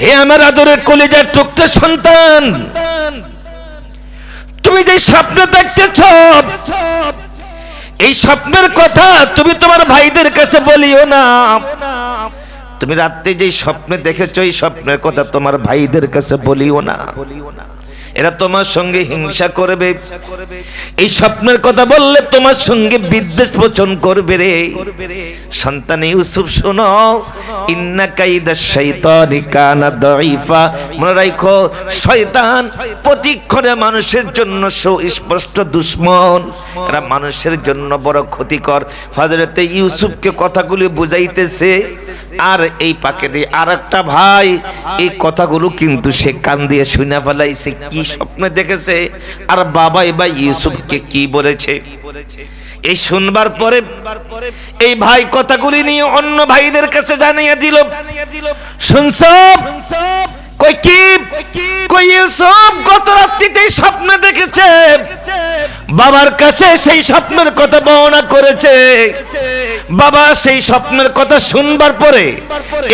হে আমার আদরের কলিজার টুকরা সন্তান, তুমি যে স্বপ্ন দেখতেছ এই স্বপ্নের কথা তুমি তোমার ভাইদের কাছে বলিও না। তুমি রাতে যে স্বপ্নে দেখেছো এই স্বপ্নের কথা তোমার ভাইদের কাছে বলিও না, এরা তোমার সঙ্গে হিংসা করবে। এই স্বপ্নের কথা বললে তোমার সঙ্গে বিদ্বেষ পোষণ করবে রে। সন্তান ইউসুফ শোনো, ইন্না কাইদাশ শাইতানি কানা দাঈফা, মনে রাখো শয়তান প্রতিক্ষণে মানুষের জন্য সুস্পষ্ট দুশমন, এরা মানুষের জন্য বড় ক্ষতিকর। হযরতে ইউসুফকে কথাগুলি বুঝাইতেছে, আর এই পাকে দিয়ে আরেকটা ভাই এই কথাগুলো কিন্তু সে কান দিয়ে শুনে ফেলাইছে। কি স্বপ্নে দেখেছে আর বাবা এবার ইউসুফকে কি বলেছে এই শুনবার পরে এই ভাই কথাগুলি নিয়ে অন্য ভাইদের কাছে জানিয়ে দিল। শুনছ কই কি কই ইউসুফ গত রাত্রিতে স্বপ্ন দেখেছে, বাবার কাছে সেই স্বপ্নের কথা বর্ণনা করেছে। বাবা সেই স্বপ্নের কথা শুনবার পরে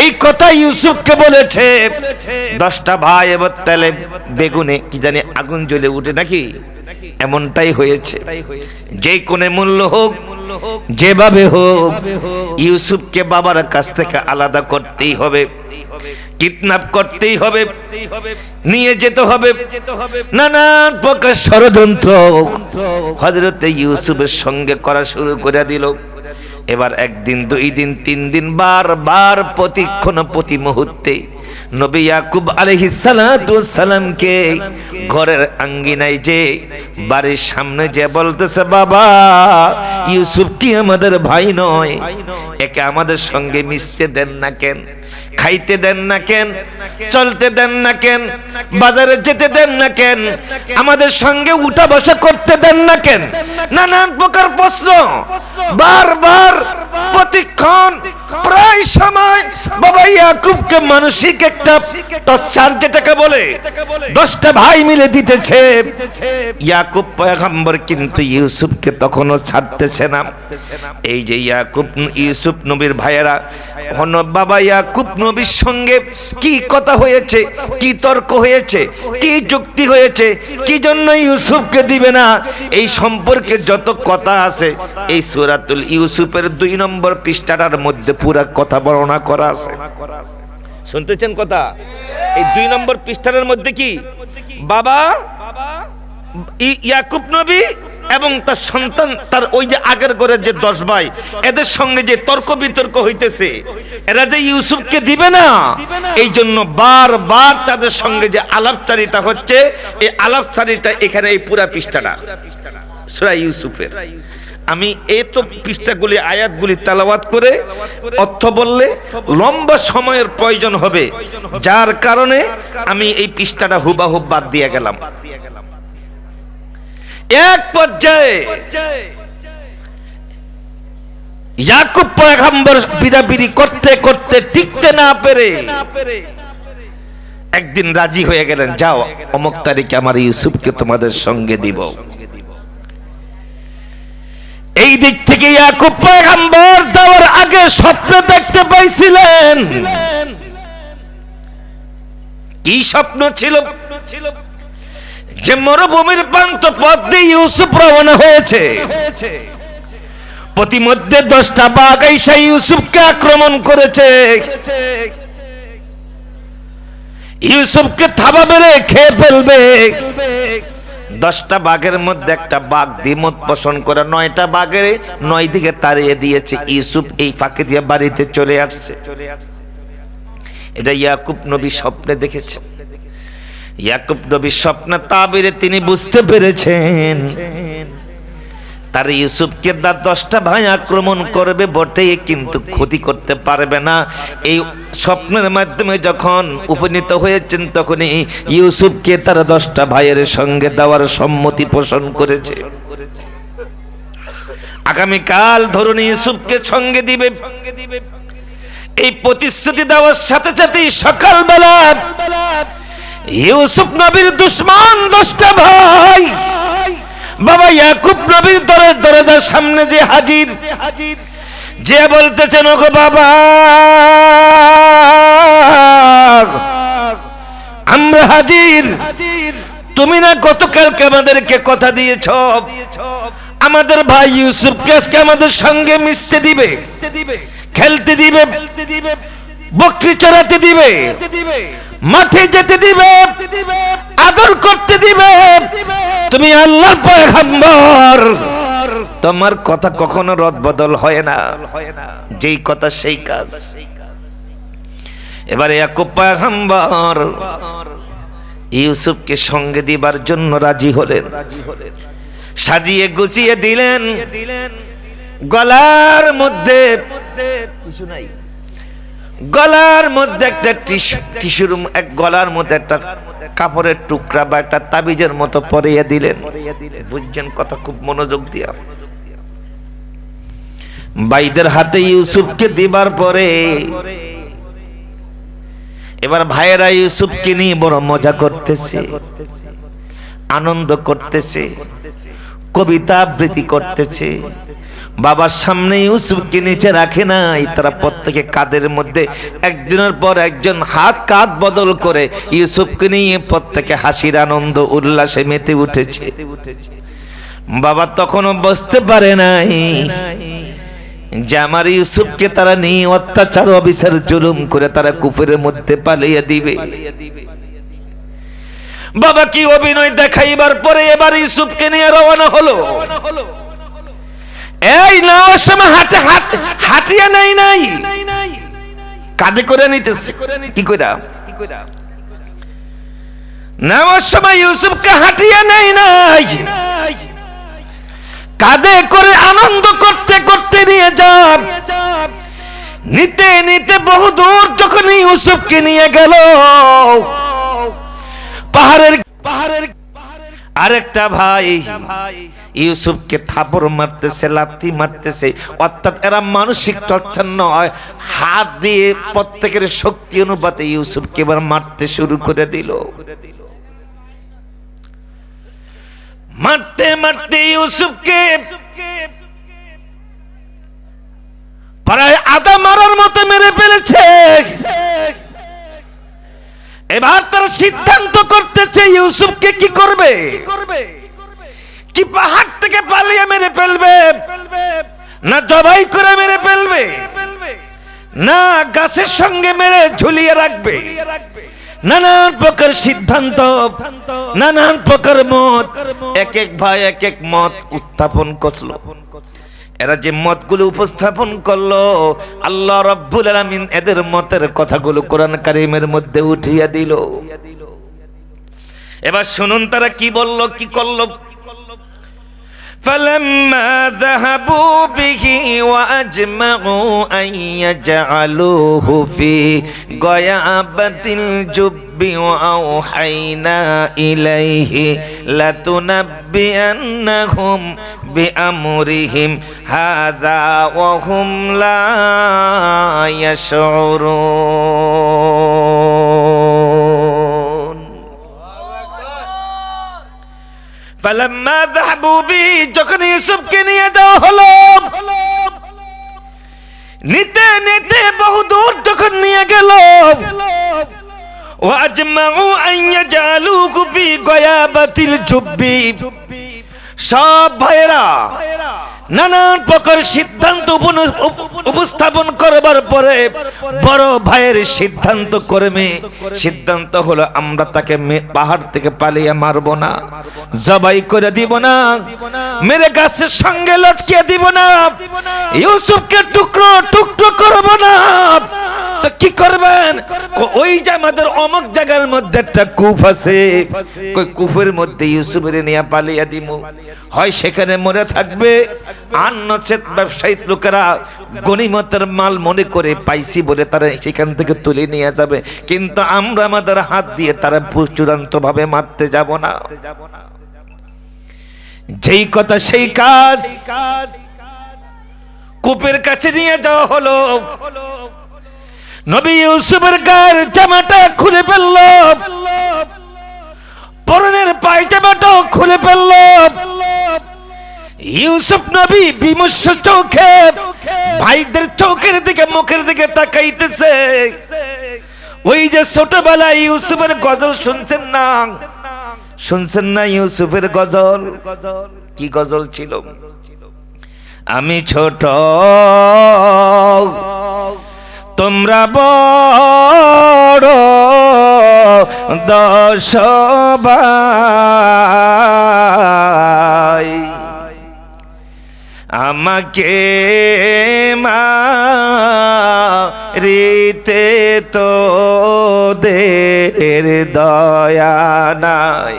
এই কথা ইউসুফকে বলেছে। 10টা ভাই এবার তেলে বেগুনে কি জানি আগুন জ্বলে উঠে নাকি, এমনটাই হয়েছে। যে কোনে মূল্য হোক, যেভাবে হোক, ইউসুফকে বাবার কাছ থেকে আলাদা করতেই হবে, কিডন্যাপ করতেই হবে, নিয়ে যেতে হবে। নানান প্রকার ষড়যন্ত্র হযরতে ইউসুফের সঙ্গে করা শুরু করে দিল। এবার একদিন, 2 দিন, 3 দিন, বারবার প্রতিক্ষণ প্রতি মুহূর্তে নবী ইয়াকুব আলাইহিস সালাতু ওয়াস সালামকে ঘরের আঙ্গিনায় যে বাড়ির সামনে যে বলতেছে, বাবা ইউসুফ কি আমাদের ভাই নয়? একে আমাদের সঙ্গে মিশতে দেন না কেন? খাইতে দেন না কেন? চলতে দেন না কেন? বাজারে যেতে দেন না কেন? আমাদের সঙ্গে উঠা বসা করতে দেন না কেন? নানান প্রকার প্রশ্ন বারবার প্রতিক্ষণ প্রায় সময় বাবা ইয়াকুবকে মানসিক একটা টর্চার যেটাকে বলে 10টা ভাই মিলে দিতেছে। ইয়াকুব পয়গম্বর কিন্তু ইউসুফকে তখনও ছাড়তেছে না। এই যে ইউসুফ নবীর ভাইয়েরা, বাবা ইয়াকুব নবীর সঙ্গে কি কথা হয়েছে, কি তর্ক হয়েছে, কি যুক্তি হয়েছে, কি জন্য ইউসুফকে দিবে না, এই সম্পর্কে যত কথা আছে এই সূরাতুল ইউসুফের 2 নম্বর পৃষ্ঠাটার মধ্যে পুরা কথা বর্ণনা করা আছে। শুনতেছেন কথা? এই 2 নম্বর পৃষ্ঠার মধ্যে কি বাবা ইয়াকুব নবী এবং তার সন্তান, তার ওই যে আগের ঘরের যে 10 ভাই, এদের সঙ্গে যে তর্ক বিতর্ক হইতেছে, এরা যে ইউসুফকে দিবে না, এই জন্য বারবার তাদের সঙ্গে যে আলাপচারিতা হচ্ছে, এই আলাপচারিতা এখানে এই পুরা পৃষ্ঠাটা সূরা ইউসুফের। আমি এই তো পৃষ্ঠাগুলি আয়াতগুলি তেলাওয়াত করে অর্থ বললে লম্বা সময়ের প্রয়োজন হবে, যার কারণে আমি এই পৃষ্ঠাটা হুবাহুব বাদ দিয়ে গেলাম। এক পর্যায়ে ইয়াকুব পয়গম্বর বিড়াবিড়ি করতে করতে টিকতে না পেরে একদিন রাজি হয়ে গেলেন, যাও অমুক তারিখে আমার ইউসুফকে তোমাদের সঙ্গে দিব। এই দিক থেকে ইয়াকুব পয়গম্বর দেওয়ার আগে স্বপ্ন দেখতে পাইছিলেন। কি স্বপ্ন ছিল? যে মরুভূমির প্রান্ত পথ দিয়ে ইউসুফ রওনা হয়েছে, প্রতিমধ্যে 10টা বাঘ এসে ইউসুফকে আক্রমণ করেছে, ইউসুফকে থাবা মেরে খেয়ে ফেলবে। 10টা বাঘের মধ্যে একটা বাঘ দ্বিমত পোষণ করে 9টা বাঘের 9 দিকে তাড়িয়ে দিয়েছে। ইউসুফ এই ফাঁকে দিয়ে বাড়িতে চলে আসছে। এটা ইয়াকুব নবী স্বপ্নে দেখেছে। ইয়াকুব নবীর স্বপ্নে তাবিরে তিনি বুঝতে পেরেছেন তার ইউসুফকে 10টা ভাই আক্রমণ করবে বটে, কিন্তু ক্ষতি করতে পারবে না। এই স্বপ্নের মাধ্যমে যখন উপনীত হয়েছেন, তখনই ইউসুফকে তার 10টা ভাইয়ের সঙ্গে দেওয়ার সম্মতি পোষণ করেছে। আগামীকাল ধরুন ইউসুফকে সঙ্গে দিবে, এই প্রতিশ্রুতি দেওয়ার সাথে সাথেই সকালবেলা ইউসুফ নবীর দুশমন 10টা ভাই বাবা ইয়াকুব নবীর দরজার সামনে যে হাজির, যে বলতেছেন, ওগো বাবা আমরা হাজির। তুমি না গতকালকে আমাদেরকে কথা দিয়েছ আমাদের ভাই ইউসুফকে আজকে আমাদের সঙ্গে মিশতে দিবে, খেলতে দিবে, বকরি চড়াতে দিবে, মাঠে যেতে দিবে, আদর করতে দিবে। তুমি আল্লাহর পয়গম্বর, তোমার কথা কখনো রদ বদল হয় না, যেই কথা সেই কাজ। এবারে ইয়াকুব পয়গম্বর ইউসুফকে সঙ্গে দিবার জন্য রাজি হলেন, সাজিয়ে গুছিয়ে দিলেন। গলার মধ্যে কিছু নাই, গলার মধ্যে একটা টিস্যুর এক গলার মধ্যে একটা কাপড়ের টুকরা বা একটা তাবিজের মতো পরিয়ে দিলেন। বুঝছেন কথা, খুব মনোযোগ দিয়া। ভাইদের হাতে ইউসুফকে দিবার পরে এবার ভাইয়েরা ইউসুফকে নিয়ে বড় মজা করতেছে, আনন্দ করতেছে, কবিতা আবৃত্তি করতেছে। বাবার সামনে ইউসুফকে নিচে রাখে নাই, তারা প্রত্যেকে কাঁধের মধ্যে একজনের পর একজন হাত কাঁধ বদল করে ইউসুফকে নিয়ে প্রত্যেকে হাসির আনন্দ উল্লাসে মেতে উঠেছে। বাবা তখনও বুঝতে পারে নাই যে আমার ইউসুফকে তারা নিয়ে অত্যাচার অবিচার জুলুম করে তারা কুফরের মধ্যে পালিয়ে দিবে। বাবা কি অভিনয় দেখাইবার পরে এবার ইউসুফকে নিয়ে রওনা হলো। এই নেওয়ার সময় হাতে হাত হাতিয়ে নাই, কাঁধে করে নিতেছে। কি কইরা নেওয়ার সময় ইউসুফকে হাতিয়ে নাই, কাঁধে করে আনন্দ করতে করতে নিয়ে যান। নিতে নিতে বহু দূর যখন ইউসুফকে নিয়ে গেল, পাহাড়ের আরেকটা ভাই ইউসুফকে থাপড় মারতেছে, লাথি মারতেছে। অর্থাৎ এরা মানসিক টর্চার নয়, হাত দিয়ে প্রত্যেকের শক্তি অনুপাতে ইউসুফকে এবার মারতে শুরু করে দিল। মারতে মারতে ইউসুফকে প্রায় আধা মারার মতো মেরে ফেলেছে। এবার তারা সিদ্ধান্ত করতেছে ইউসুফকে কি করবে, কি পাহাড় থেকে পালিয়ে মেরে ফেলবে, না জবাই করে মেরে ফেলবে, না গাছের সঙ্গে মেরে ঝুলিয়ে রাখবে। নানান প্রকার সিদ্ধান্ত, নানান প্রকার মত, এক এক ভাই এক এক মত উত্থাপন করলো। এরা যে মতগুলো উপস্থাপন করলো, আল্লাহ রাব্বুল আলামিন এদের মতের কথাগুলো কোরআন কারীমের মধ্যে উঠিয়ে দিল। এবার শুনুন তারা কি বলল, কি করলো। فلما ذهبوا به وأجمعوا أن يجعلوه في غيابة الجب وأوحينا إليه لتنبئنهم بأمرهم هذا وهم لا يشعرون فلما ذهبوا به যখন ইউসুফকে নিয়ে যাওয়া হলো, নিতে নিতে বহু দূর যখন নিয়ে গেল, وأجمعوا أن يجعلوه في غيابة الجب, সব ভাইরা নানান প্রকার সিদ্ধান্ত উপস্থাপন করবার পরে বড় ভাইয়ের সিদ্ধান্ত হলো আমরা তাকে পাহাড় থেকে পালিয়ে মারবো না, জবাই করে দিব না, মেরে গাছের সঙ্গে লটকিয়ে দিব না, ইউসুফকে টুকরো টুকরো করব না। তো কি করবেন? ওই যে আমাদের অমুক জায়গার মধ্যে একটা কূপ আছে, ওই কূপের মধ্যে ইউসুফের নিয়ে পালিয়ে দিব, হয় সেখানে মরে থাকবে, আর নচেত ব্যবসায়ী লোকেরা গনিমতের মাল মনে করে পাইছি বলে তারা সেখান থেকে তুলে নিয়ে যাবে, কিন্তু আমরা আমাদের হাত দিয়ে তারা চূড়ান্ত ভাবে মারতে যাব না। যেই কথা সেই কাজ। কূপের কাছে নিয়ে যাওয়া হলো। নবী ইউসুফের গায়ের জামাটা খুলে ফেলল, পরনের পায়জামাটাও খুলে ফেলল। ইউসুফ নবী বিমর্ষ চোখে ভাইদের চোখের দিকে মুখের দিকে তাকাইতেছে। ওই যে ছোটবেলায় ইউসুফের গজল শুনছেন না, শুনছেন না ইউসুফের গজল? কি গজল ছিল? আমি ছোট তোমরা বড়, 10 ভাই, আমাকে মারিতে তোদের দয়া নাই,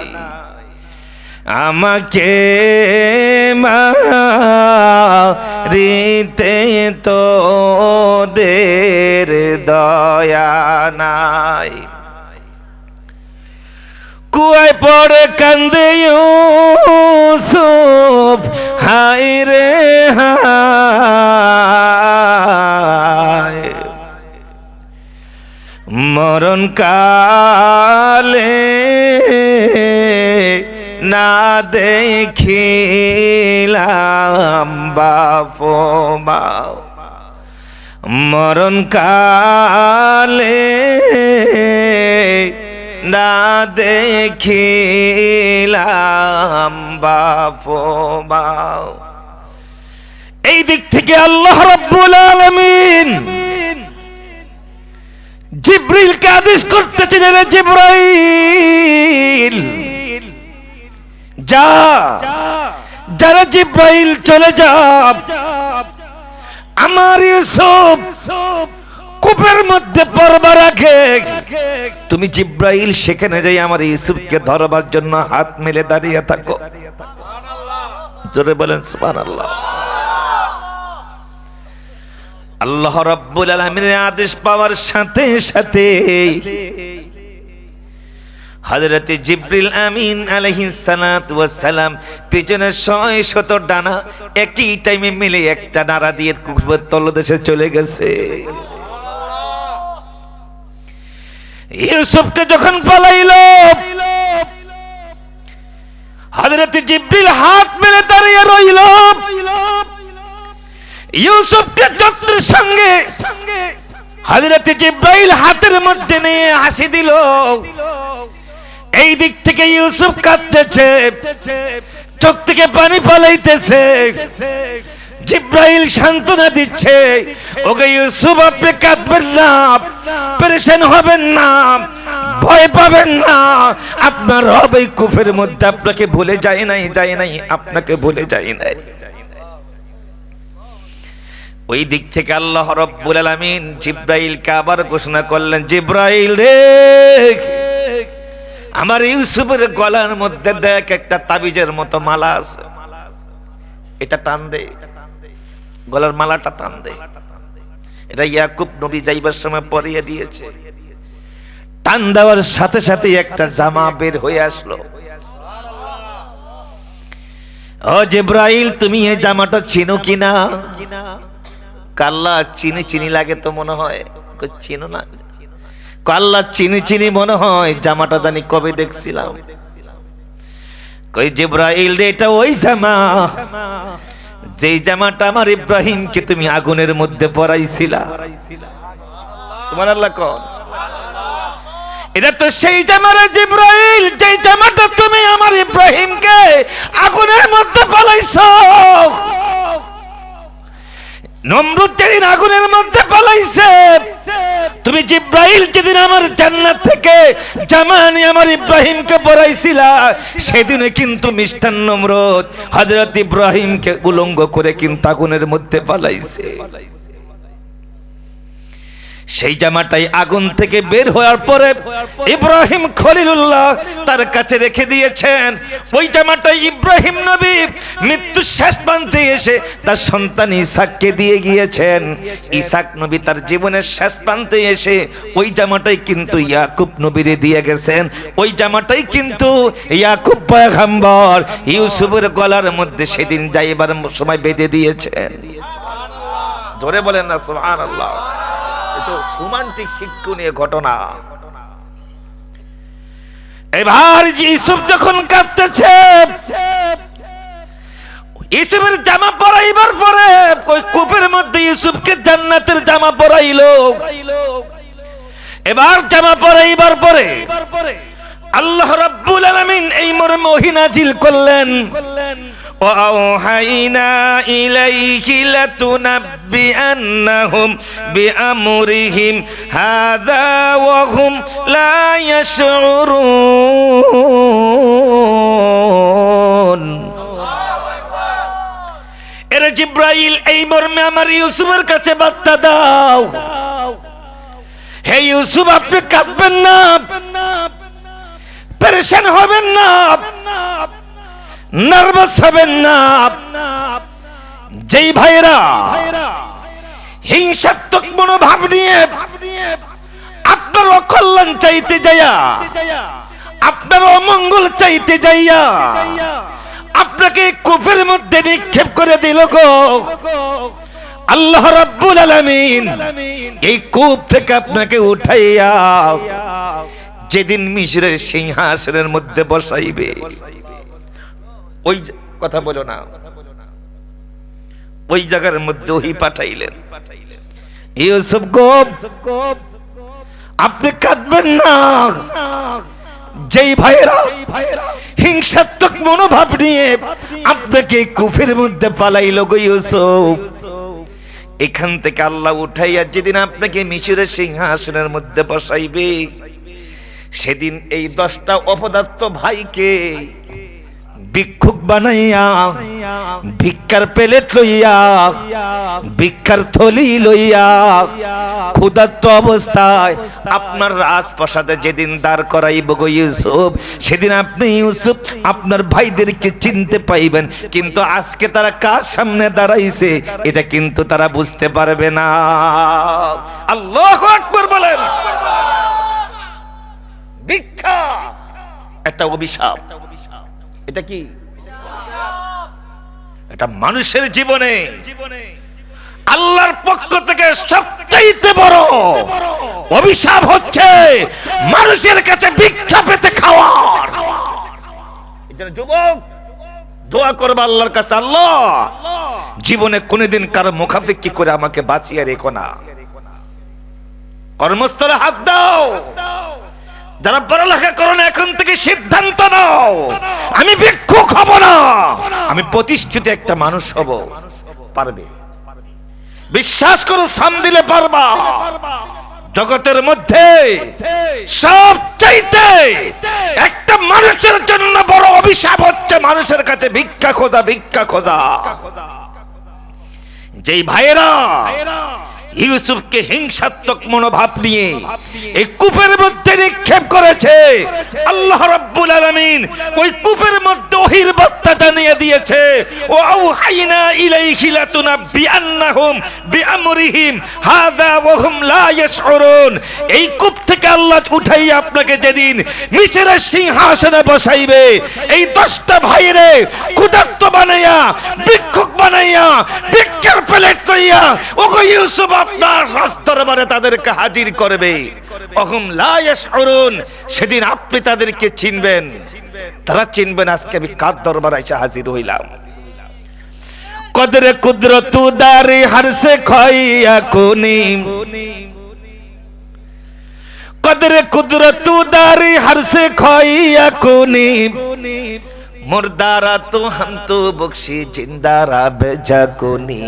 আমাকে মারিতে তোদের দয়া নাই। কুয়ায় পড়ে কান্দে ইউসুফ, হায় রে হায়, মরণ কালে না দেখিলাম বাপ মা, মরণ কালে না দেখিলাম বাপ মা। এই দিক থেকে আল্লাহ রাব্বুল আলামিন জিবরিলকে আদেশ করতেছিলেন, জিবরাইল যা, যারা জিবরাইল চলে যাও, আমার ইউসুফ কূপের মধ্যে পড়বার আগে তুমি জিবরাইল সেখানে যাই আমার ইউসুফকে ধরবার জন্য হাত মেলে দাঁড়িয়ে থাকো। জোরে বলেন সুবহানাল্লাহ। আল্লাহ রাব্বুল আলামিনের আদেশ পাওয়ার সাথে সাথে হযরত জিবরিল আমিন আলাইহিস সালাতু ওয়াস সালাম পিছনে 600 ডানা একই টাইমে মিলে একটা নাড়া দিয়ে কুকুরের তলদেশে চলে গেছে। ইউসুফকে যখন পালাইলো, হযরত জিবরিল হাত মেলে দাঁড়িয়ে রইল। ইউসুফকে যত্নের সঙ্গে হযরত জিবরাইল হাতের মধ্যে নিয়ে হাসি দিল। এই দিক থেকে ইউসুফ কাঁদতেছে, চোখ থেকে পানি পালাইতেছে। জিবরাইল সান্ত্বনা দিচ্ছে, ওকে ইউসুফ আপনি কাঁদবেন না, পেরেশান হবেন না, ভয় পাবেন না, আপনার রব এই কূপের মধ্যে আপনাকে ভুলে যায় নাই, আপনাকে ভুলে যায় নাই। ওই দিক থেকে আল্লাহ রাব্বুল আলামিন জিবরাইলকে আবার ঘোষণা করলেন, জিবরাইল রে, আমার ইউসুফের গলার মধ্যে দেখ একটা তাবিজের মতো মালা আছে, এটা টান দে, গলার মালাটা টান দে। এটা ইয়াকুব নবী যাইবার সময় পরিয়ে দিয়েছে। টান দেওয়ার সাথে সাথে একটা জামা বের হয়ে আসলো। ও জিবরাইল, তুমি এই জামাটা চিনো কিনা? কাল্লা চিনি চিনি লাগে তো মনে হয়। চিনো না? কাল্লা চিনি চিনি মনে হয়, জামাটা জানি কবে দেখছিলাম। কই জিবরাইল রে, এটা ওই জামা যেই জামাটা আমার ইব্রাহিমকে তুমি আগুনের মধ্যে পরাইছিলা। সুবহানাল্লাহ কোন? এটা তো সেই জামা রে জিবরাইল, যেই জামাটা তুমি আমার ইব্রাহিমকে আগুনের মধ্যে পালাইছো। নমরুদ যেদিন আগুনের মধ্যে পালাইছে, তুমি জিবরাইল যেদিন আমার জান্নাত থেকে জামা নিয়ে আমার ইব্রাহিমকে পরাইছিলা, সেদিনে কিন্তু মিস্টার নমরুদ হযরত ইব্রাহিমকে উলঙ্গ করে কিন্তু আগুনের মধ্যে পালাইছে। সেই জামাটাই আগুন থেকে বের হওয়ার পরে ইব্রাহিম খলিলুল্লাহ তার কাছে রেখে দিয়েছেন। ওই জামাটাই ইব্রাহিম নবী মৃত্যু শেষ প্রান্তে এসে তার সন্তান ইসাককে দিয়ে গিয়েছেন। ইসাক নবী তার জীবনের শেষ প্রান্তে এসে ওই জামাটাই কিন্তু ইয়াকুব নবীরে দিয়ে গেছেন। ওই জামাটাই কিন্তু ইয়াকুব পয়গম্বর ইউসুফের গলার মধ্যে সেদিন যাইবার সময় বেঁধে দিয়েছেন। জোরে বলেন না সুবহানাল্লাহ। রোমান্টিক শিক্ষণীয় ঘটনা। এবার ইউসুফ যখন কাঁদতেছে, ইউসুফের জামা পরাইবার পরে ওই কূপের মধ্যে ইউসুফকে জান্নাতের জামা পরাইলো। এবার জামা পরে এইবার পরে আল্লাহ রাব্বুল আলামিন এই মর্মে ওহী নাজিল করলেন, وأوحينا إليك لتنبئنهم بأمرهم هذا وهم لا يشعرون। এরে জিব্রাইল এই মর্মে আমার ইউসুফের কাছে বার্তা দাও, হে ইউসুফ আপনি কাঁদবেন না, পেরেশান হবেন না, নার্ভাস হবেন না। যেই ভাইরা হিংসাত্মক মনোভাব নিয়ে আপনার অকল্যাণ চাইতে যাইয়া, আপনার অমঙ্গল চাইতে যাইয়া আপনাকে কূপের মধ্যে নিক্ষেপ করে দিল গো, আল্লাহ রাব্বুল আলামিন এই কূপ থেকে আপনাকে উঠাইয়া যেদিন মিশরের সিংহাসনের মধ্যে বসাইবে, ওই কথা বলো না, ওই জায়গার মধ্যে ওহি পাঠাইলেন। ইউসুফ গো আপনি কাঁদবেন না, যেই ভাইরা হিংসাত্মক মনোভাব নিয়ে আপনাকে কূপের মধ্যে পালাইল গো ইউসুফ, এখান থেকে আল্লাহ উঠাইয়া যেদিন আপনাকে মিশরের সিংহাসনের মধ্যে বসাইবে, সেদিন এই 10টা অপদার্থ ভাইকে ভিক্ষুক বানাইয়া, ভিক্ষার প্লেট লইয়া, ভিক্ষার থলি লইয়া, ক্ষুধার্ত অবস্থায় আপনার রাজপ্রাসাদে যেদিন দাঁড় করাইব গো ইউসুফ, সেদিন আপনি ইউসুফ আপনার ভাইদেরকে চিনতে পাইবেন। কিন্তু আজকে তারা কার সামনে দাঁড়াইছে এটা কিন্তু তারা বুঝতে পারবে না। আল্লাহু আকবার বলেন। ভিক্ষা একটা অভিশাপ। এটা কি? এটা মানুষের জীবনে আল্লাহর পক্ষ থেকে সবচাইতে বড় অভিশাপ হচ্ছে মানুষের কাছে ভিক্ষা পেতে খাওয়ার। এজন্য যুবক দোয়া করবে আল্লাহর কাছে, আল্লাহ জীবনে কোনদিন কারো মুখাপেক্ষী করে আমাকে বাঁচিয়ে রেখো না। কর্মস্থলে হাত দাও। যারা পড়ালেখা করো না এখন থেকে সিদ্ধান্ত নাও, আমি ভিক্ষুক হব না, আমি প্রতিষ্ঠিত একটা মানুষ হব। পারবে, বিশ্বাস করো, সাম দিলে পারবা। জগতের মধ্যে সবচাইতে একটা মানুষের জন্য বড় অভিশাপ হচ্ছে মানুষের কাছে ভিক্ষা খোঁজা, ভিক্ষা খোঁজা। যেই ভাইয়েরা ইউসুফকে হিংসাত্মক মনোভাব নিয়ে এই কূপের মধ্যে নিক্ষেপ করেছে, আল্লাহ রাব্বুল আলামিন ওই কূপের মধ্যে ওহীর বার্তাটা নিয়ে দিয়েছে। ও আওহাইনা ইলাইহি লাতুনাব্বিআন্নাহুম বিআমরিহিম হাযা ওয়া হুম লা ইয়াশউরুন। এই কূপ থেকে আল্লাহ উঠাইয়া আপনাকে যেদিন মিশরের সিংহাসনে বসাইবে, এই 10টা ভাইরে ক্ষুধার্ত বানাইয়া, ভিক্ষুক বানাইয়া, ভিক্ষার প্লেট লইয়া ওগো ইউসুফ আপনার রাজদরবারে তাদেরকে হাজির করবে। ওহুম লা ইয়াশউরুন, সেদিন আপনি তাদেরকে চিনবেন, তারা চিনবেন আজকে আমি কার দরবারে এসে হাজির হইলাম। কদরে কুদরতু দারি হরসে খাইয়া কোনি, কদরে কুদরতু দারি হরসে খাইয়া কোনি, মুর্দারা তো হাম তো বখশি জিন্দারা বেজা কোনি।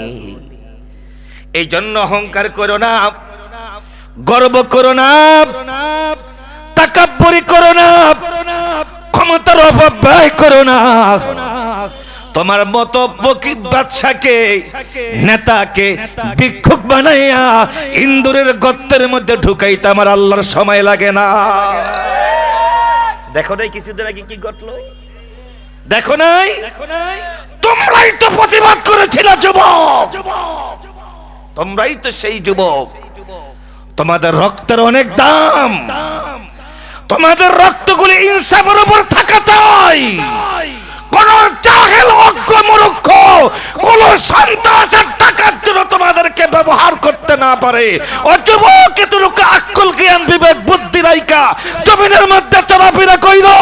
এই জন্য অহংকার করো না, গর্ব করো না, তাকাব্বুরি করো না, ক্ষমতার অপব্যয় করো না। তোমার মতো ফকির বাদশাকে, নেতাকে ভিক্ষুক বানাইয়া ইন্দুরের গর্তের মধ্যে ঢুকাইতে আমার আল্লাহর সময় লাগে না। দেখো নাই কিছুদিন আগে কি ঘটলো? দেখো নাই? তোমরাই তো প্রতিবাদ করেছিলে যুবক, তোমরাই তো সেই যুবক। তোমাদের রক্তের অনেক দাম, তোমাদের রক্তগুলি ইনসাফের উপর থাকা চাই। কোন জাহেল অজ্ঞ মূর্খ কোন সন্ত্রাসের টাকার জন্য তোমাদেরকে ব্যবহার করতে না পারে। ও যুবক, এতটুকু আক্কল জ্ঞান বিবেক বুদ্ধি রাইকা জমিনের মধ্যে চলাফেরা কইরো।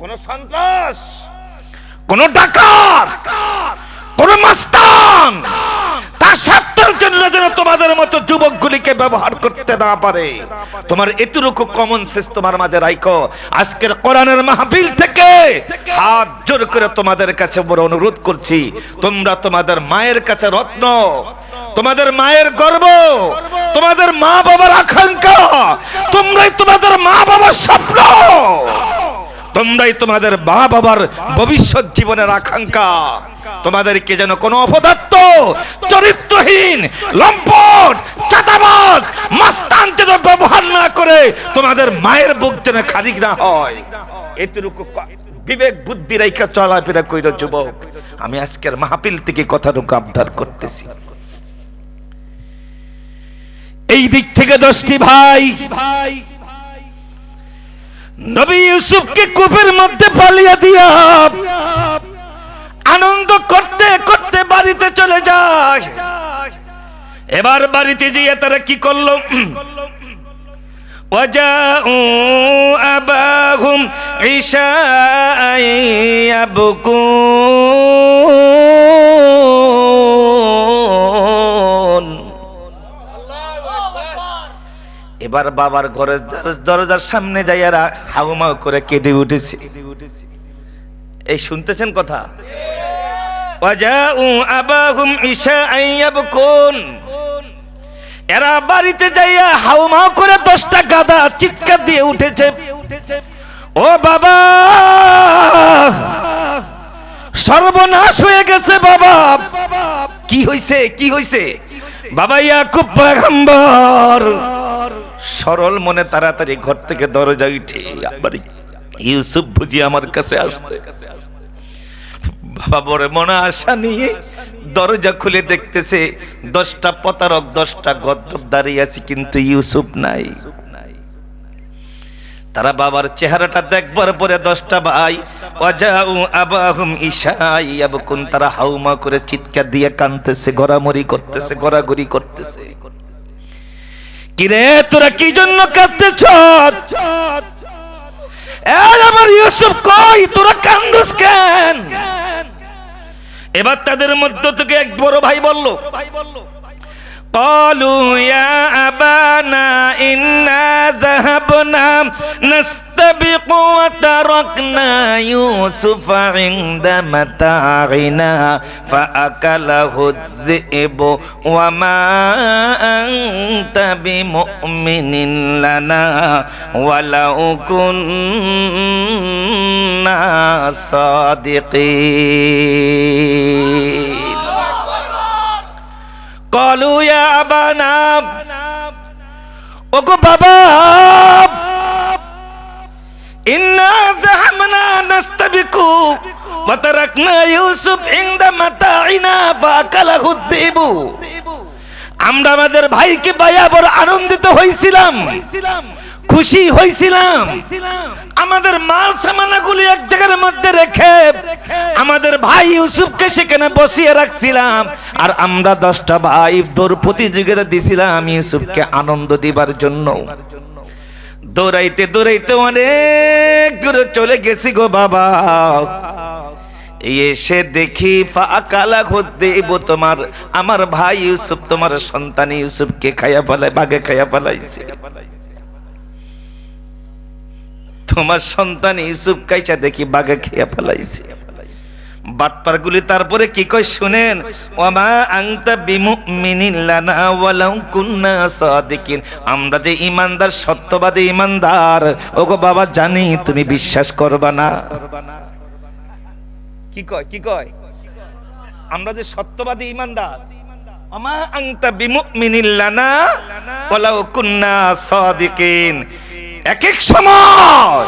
কোন সন্ত্রাস, কোন ডাকাত, কোন মাস্তান তার স্বার্থের করার জন্য যেন তোমাদের মতো যুবকগুলিকে ব্যবহার করতে না পারে। তোমার এতটুকু কমন সেন্স তোমার মাঝে রাখো। আজকের কোরআনের মাহফিল থেকে হাত জোর করে তোমাদের কাছে বড় অনুরোধ করছি, তোমরা তোমাদের মায়ের কাছে রত্ন, তোমাদের মায়ের গর্ব, তোমাদের মা বাবার আকাঙ্ক্ষা, তোমরাই তোমাদের মা বাবার স্বপ্ন, তোমরাই তোমাদের মা বাবার ভবিষ্যৎ জীবনের আকাঙ্ক্ষা। তোমাদেরকে যেন কোনো অপদার্থ, চরিত্রহীন, লম্পট, চাঁদাবাজ, মাস্তান যেন ব্যবহার না করে তোমাদের মায়ের বুক যেন খালি না হয়। এতটুকু বিবেক বুদ্ধি রেখা চলাফেরা কইরো যুবক। আমি আজকের মাহফিল থেকে কথাটুকু আবদার করতেছি। এই দিক থেকে 10টি ভাই নবী ইউসুফকে কূপের মধ্যে পালিয়ে দিয়া আনন্দ করতে করতে বাড়িতে চলে যায়। এবার বাড়িতে গিয়ে তারা কি করলো? ওয়াজাউ আবাহুম ইশাআন ইয়াবকুন। এবার বাবার ঘরের দরজার সামনে যাইয়া হাউমাউ করে কেঁদে উঠেছে। এই শুনতেছেন কথা? ওয়াজাউ আবাহুম ইশাআন ইয়াবকুন। এরা বাড়িতে যাইয়া হাউমাউ করে 10টা গাধা চিৎকার দিয়ে উঠেছে, ও বাবা সর্বনাশ হয়ে গেছে বাবা। কি হইছে? কি হইছে? বাবা ইয়াকুব পয়গম্বর সরল মনে তাড়াতাড়ি ঘর থেকে দরজা উঠে আবার ইউসুফ বুঝি আমার কাছে আসছে। বাবা বড় মনে আশা নিয়ে দরজা খুলে দেখতেছে 10টা প্রতারক, 10টা গদ্দপ দাঁড়িয়ে আছে, কিন্তু ইউসুফ নাই। তারা বাবার চেহারাটা দেখবার পরে 10টা ভাই ওয়াজাউ আবাহুম ইশাআন ইয়াবকুন, তারা হাউমা করে চিৎকার দিয়ে কাঁদতেছে, গড়ামড়ি করতেছে, গড়াগড়ি করতেছে। কিরে তোরা কি জন্য কাঁদতেছ? আমার ইউসুফ কই? তোরা কান্দুস কেন? এবার তাদের মধ্য থেকে এক বড় ভাই বলল, قالوا يا أبانا إنا ذهبنا نستبق وتركنا يوسف عند متاعنا فأكله الذئب وما أنت بمؤمن لنا ولو كنا صادقين قالوا يا أبانا ওগো বাবা إنا ذهبنا نستبق وتركنا يوسف عند متاعنا فأكله الذئب। আমরা আমাদের ভাইকে পাইয়া বড় আনন্দিত হইছিলাম, খুশি হইছিলাম। আমাদের মাল সামানাগুলি এক জায়গার মধ্যে রেখে আমাদের ভাই ইউসুফকে সেখানে বসিয়ে রাখছিলাম, আর আমরা 10টা ভাই দৌড় প্রতিযোগিতা দিছিলাম ইউসুফকে আনন্দ দিবার জন্য। দৌড়াইতে দৌড়াইতে অনেক দূরে চলে গেছি গো বাবা। এসে দেখি ফাকালাহু যিব, তোমার আমার ভাই ইউসুফ, তোমার সন্তান ইউসুফকে খাইয়া ফেলায়, বাঘে খাইয়া ফেলাইছে। তোমার সন্তান ইউসুফ কাইসা দেখি বাঘে খেয়ে ফেলাইছে। বাটপারগুলি তারপরে কি কয় শুনেন, ওয়ামা আনতা বিমুমিনিন লানা ওয়ালাউ কুন্না সাদিকিন। আমরা যে ইমানদার, সত্যবাদী ইমানদার, ওগো বাবা জানি তুমি বিশ্বাস করবা না। কি কয়? কি কয়? আমরা যে সত্যবাদী ইমানদার, ওয়ামা আনতা বিমুমিনিন লানা ওয়ালাউ কুন্না সাদিকিন। এক এক সময়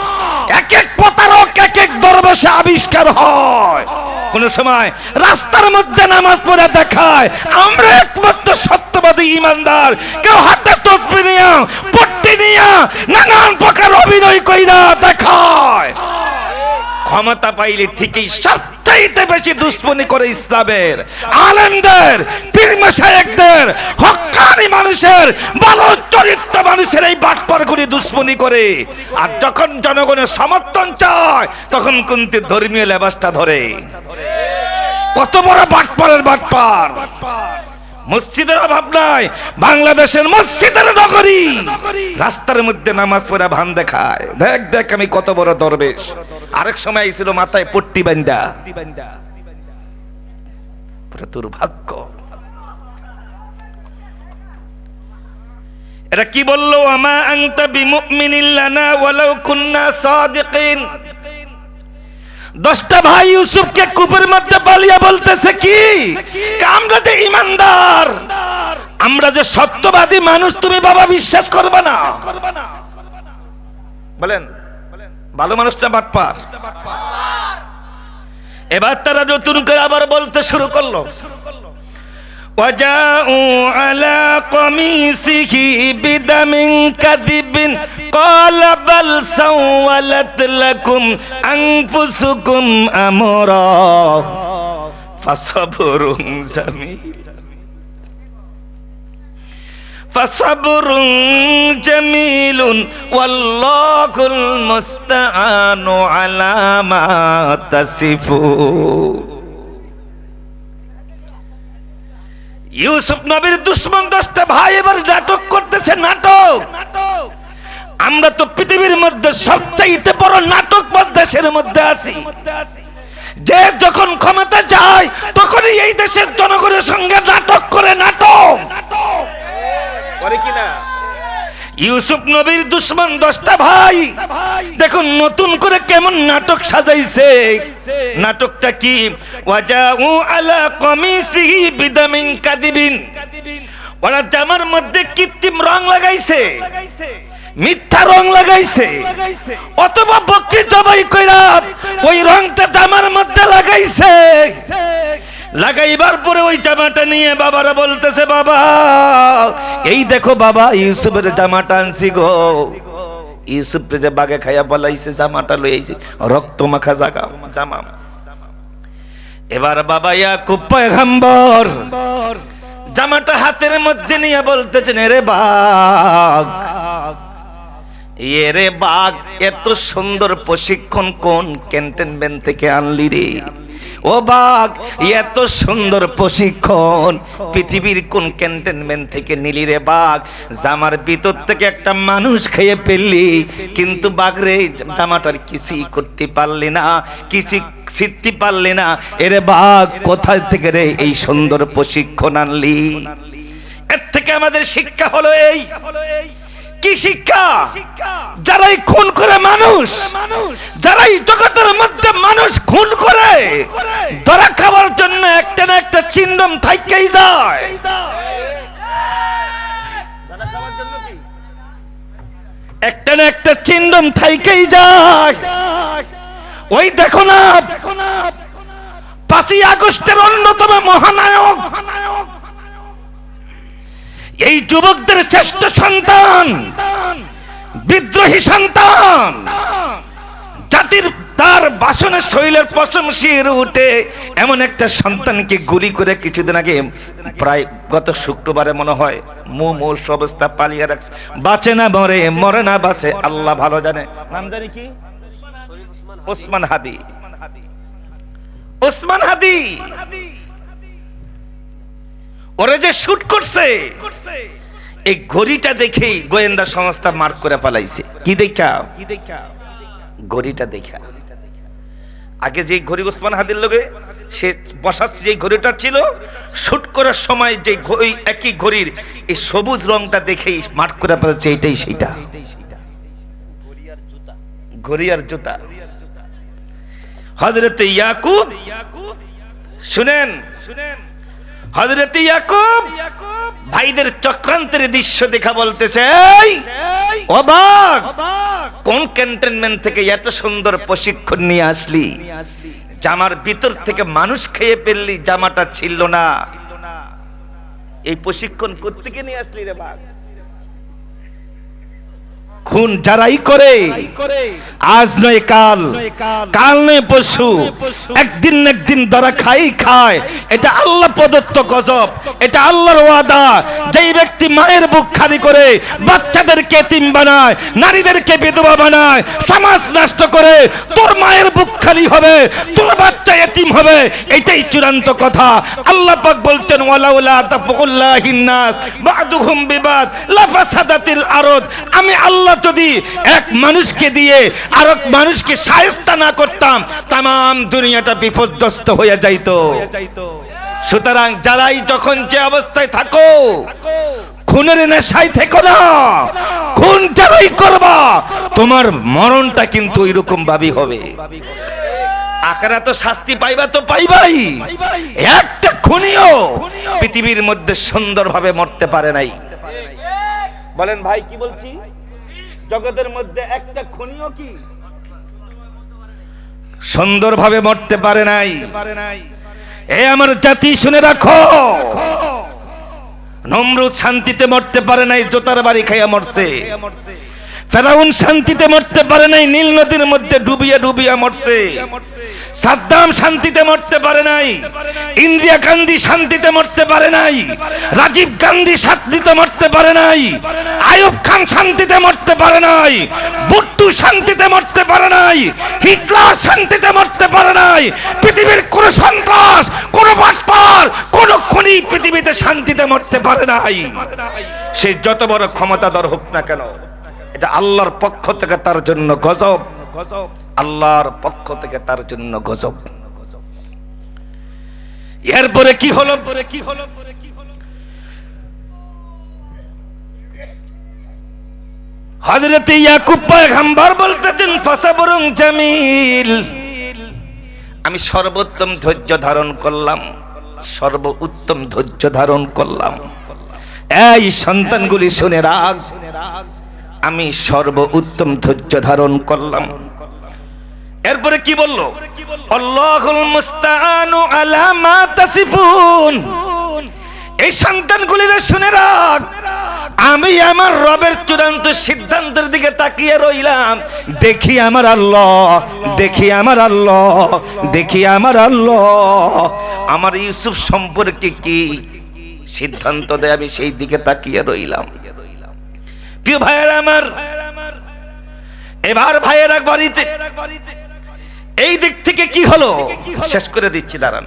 এক এক প্রতারক, এক এক দরবেশে আবিষ্কার হয়। কোন সময় রাস্তার মধ্যে নামাজ পড়ে দেখায় আমরা একমাত্র সত্যবাদী ইমানদার, কেউ হাতে তসবিহ নিয়া, পট্টি নিয়া নানান প্রকার অভিনয় কইরা দেখায়। ক্ষমতা পাইলে ঠিকই সবচাইতে বেশি দুশ্মনী করে ইসলামের আলেমদের, পীর মাশায়েখদের, হক্কানি মানুষের, ভালো চরিত্র মানুষের এই বাটপারগুলি দুশ্মনী করে। আর যখন জনগণের সমর্থন চায় তখন কিন্তু ধর্মীয় লেবাসটা ধরে। কত বড় বাটপারের বাটপার! মসজিদের অভাব নাই, বাংলাদেশের মসজিদের নগরী। রাস্তার মধ্যে নামাজ পড়া ভান দেখায়, দেখ দেখ আমি কত বড় দরবেশ। আরেক সময় ছিল মাথায় পট্টি বান্দা। দুর্ভাগ্য। এরা কি বললো? আমা আনতা বিমুমিনিন লানা ওয়ালাউ কুননা সাদিকিন। 10টা ভাই ইউসুফকে কূপের মধ্যে পালিয়ে বলতেছে কি, আমরা যে ঈমানদার, আমরা যে সত্যবাদী মানুষ, তুমি বাবা বিশ্বাস করবে না। বলেন ভালো মানুষটা বাটপার। এবার তারা নতুন করে আবার বলতে শুরু করলো, وجاءوا على قميصه بدم كذب قال بل سولت لكم أنفسكم أمرا فصبر جميل والله المستعان على ما تصفون। ইউসুফ নবীর দুশমন 10টা ভাই এবার নাটক করতেছে। নাটক, আমরা তো পৃথিবীর মধ্যে সবচাইতে বড় নাটকবাজ দেশের মধ্যে আছি। যে যখন ক্ষমতা যায় তখনই এই দেশের জনগণের সঙ্গে নাটক করে। নাটক করে কিনা? ইউসুফ নবীর দুশমন 10টা ভাই দেখুন নতুন করে কেমন নাটক সাজাইছে। নাটকটা কি? ওয়াজাউ আলা কমিসিহি বিদামিন কাদিবিন। ওরা জামার মধ্যে কৃত্রিম রং লাগাইছে, মিথ্যা রং লাগাইছে, অথবা বকরি জবাই কইরা ওই রংটা জামার মধ্যে লাগাইছে। লাগাইবার পরে ওই জামাটা নিয়ে বাবারা বলতেছে, বাবা এই দেখো বাবা ইউসুফের জামাটা আনছি গো। ইউসুফ যে বাগে খাইয়া বলাইছে জামাটা লইছে, রক্ত মাখা জামা। এবার বাবা ইয়াকুব পয়গম্বর জামাটা হাতের মধ্যে নিয়ে বলতেছেন, এরে বাঘ, এরে বাঘ, এত সুন্দর প্রশিক্ষণ কোন ক্যান্টনমেন্ট থেকে আনলি রে? ও বাঘ, এত সুন্দর প্রশিক্ষণ পৃথিবীর কোন ক্যান্টনমেন্ট থেকে নিলি রে বাঘ? জামার ভিতর থেকে একটা মানুষ খেয়ে ফেললি, কিন্তু বাঘ রে জামাটার কিছুই করতে পারলি না, কিছু শিখতে পারলি না। এরে বাঘ, কোথায় থেকে রে এই সুন্দর প্রশিক্ষণ আনলি? এর থেকে আমাদের শিক্ষা হলো এই। কি শিক্ষা? যারাই খুন করে মানুষ, যারাই জগতের মধ্যে মানুষ খুন করে, ধরা খাবার জন্য একটা না একটা চিহ্নম থাইকেই যায়। একটা না একটা চিহ্নম থাইকেই যায়। ওই দেখো না 5ই আগস্টের অন্যতম মহানায়ক এই যুবকদের শ্রেষ্ঠ সন্তান, বিদ্রোহী সন্তান, জাতির তার বাসনের শৈলের পশম শিরে উঠে এমন একটা সন্তানকে গুলি করে কিছুদিন আগে, প্রায় গত শুক্রবারে মনে হয়, মুমূর্ষ অবস্থা পালিয়ে রাখছে। বাঁচে না মরে, মরে না বাঁচে আল্লাহ ভালো জানে। নাম জানি কি? ওসমান হাদি। ওসমান হাদি ওরা যে শুট করছে, এই ঘড়িটা দেখেই গোয়েন্দা সংস্থা মার্ক করে পালাইছে। কি দেখা? ঘড়িটা দেখা। আগে যে ঘড়ি ওসমান হাদির লগে সে বসা, যে ঘড়িটা ছিল, শুট করার সময় যে একই ঘড়ির এই সবুজ রংটা দেখেই মার্ক করে পালাইছে, এইটাই সেইটা। ঘড়ি আর জুতা। হযরতে ইয়াকুব, শুনেন, হযরতে ইয়াকুব ভাইদের চক্রান্তের দৃশ্য দেখা বলতেছে, ও বাঘ, কোন ক্যান্টনমেন্ট থেকে এত সুন্দর প্রশিক্ষণ নিয়ে আসলি? জামার ভিতর থেকে মানুষ খেয়ে ফেললি, জামাটা ছিল না। এই প্রশিক্ষণ কোত্থেকে নিয়ে আসলি রে বাঘ? খুন যারাই করে আজ নয় কাল, কাল নয় পরশু, একদিন না একদিন ধরা খায়। এটা আল্লাহ প্রদত্ত গজব, এটা আল্লাহর ওয়াদা। যেই ব্যক্তি মায়ের বুক খালি করে বাচ্চাদেরকে এতিম বানায়, নারীদেরকে বিধবা বানায়, সমাজ নষ্ট করে, তোর মায়ের বুক খালি হবে, তোর বাচ্চা এতিম হবে, এটাই চূড়ান্ত কথা। আল্লাহ পাক বলছেন ওয়ালাউলা তাফকুল্লাহিন নাস বাদুহুম বিবাদ লাফাসাদাতিল আরদ। আমি আল্লাহ যদি এক মানুষকে দিয়ে আরেক মানুষকে শায়েস্তা না করতাম, तमाम দুনিয়াটা বিপর্যস্ত হয়ে যাইত। সুতরাং যারাই যখন যে অবস্থায় থাকো, খুনের নেশায় থেকো না। খুন যারাই করবা, তোমার মরণটা কিন্তু এরকম ভাবেই হবে। আখেরা তো শাস্তি পাইবা তো পাইবাই। একটা খুনিও পৃথিবীর মধ্যে সুন্দরভাবে মরতে পারে নাই। বলেন ভাই, কি বলছি? জগতের মধ্যে একটা খুনিও কি সুন্দরভাবে মরতে পারে নাই। এ আমার জাতি শুনে রাখো, নমরুদ শান্তিতে মরতে পারে নাই, জোতার বাড়ি খাইয়া মরছে। ফেরাউন শান্তিতে মরতে পারে নাই, নীল নদীর মধ্যে ডুবিয়া ডুবিয়া মরছে। সাদ্দাম শান্তিতে মরতে পারে নাই, ইন্দিরা গান্ধী শান্তিতে মরতে পারে নাই, রাজীব গান্ধী শান্তিতে মরতে পারে নাই, আইয়ুব খান শান্তিতে মরতে পারে নাই, বুট্টু শান্তিতে মরতে পারে নাই, হিটলার শান্তিতে মরতে পারে নাই। পৃথিবীর কোন সন্ত্রাস, কোন বাটপার, কোন খুনি পৃথিবীতে শান্তিতে মরতে পারে নাই। সে যত বড় ক্ষমতাধর হোক না কেন, এটা আল্লাহর পক্ষ থেকে তার জন্য গজব। আল্লাহর পক্ষ থেকে তার জন্য গজব। এরপরে কি হলো? হযরত ইয়াকুব পয়গম্বর বলতেছেন ফাসাবরুন জামিল, আমি সর্বোত্তম ধৈর্য ধারণ করলাম, সর্বোত্তম ধৈর্য ধারণ করলাম। এই সন্তানগুলি শুনে রাখ, আমি সর্বোত্তম ধৈর্য ধারণ করলাম। এরপরে কি বললো? আল্লাহুল মুস্তাআনু আলা মা তাসিফুন। এই সন্তানগুলিরে শুনে রাখ, আমি আমার রবের চূড়ান্ত সিদ্ধান্তের দিকে তাকিয়ে রইলাম। দেখি আমার আল্লাহ, দেখি আমার আল্লাহ, দেখি আমার আল্লাহ আমার ইউসুফ সম্পর্কে কি সিদ্ধান্ত দেয়, আমি সেই দিকে তাকিয়ে রইলাম। প্রিয় ভাইয়েরা আমার, এবার ভাইয়েরা বাড়িতে এই দিক থেকে কি হলো শেষ করে দিচ্ছি, দাঁড়ান।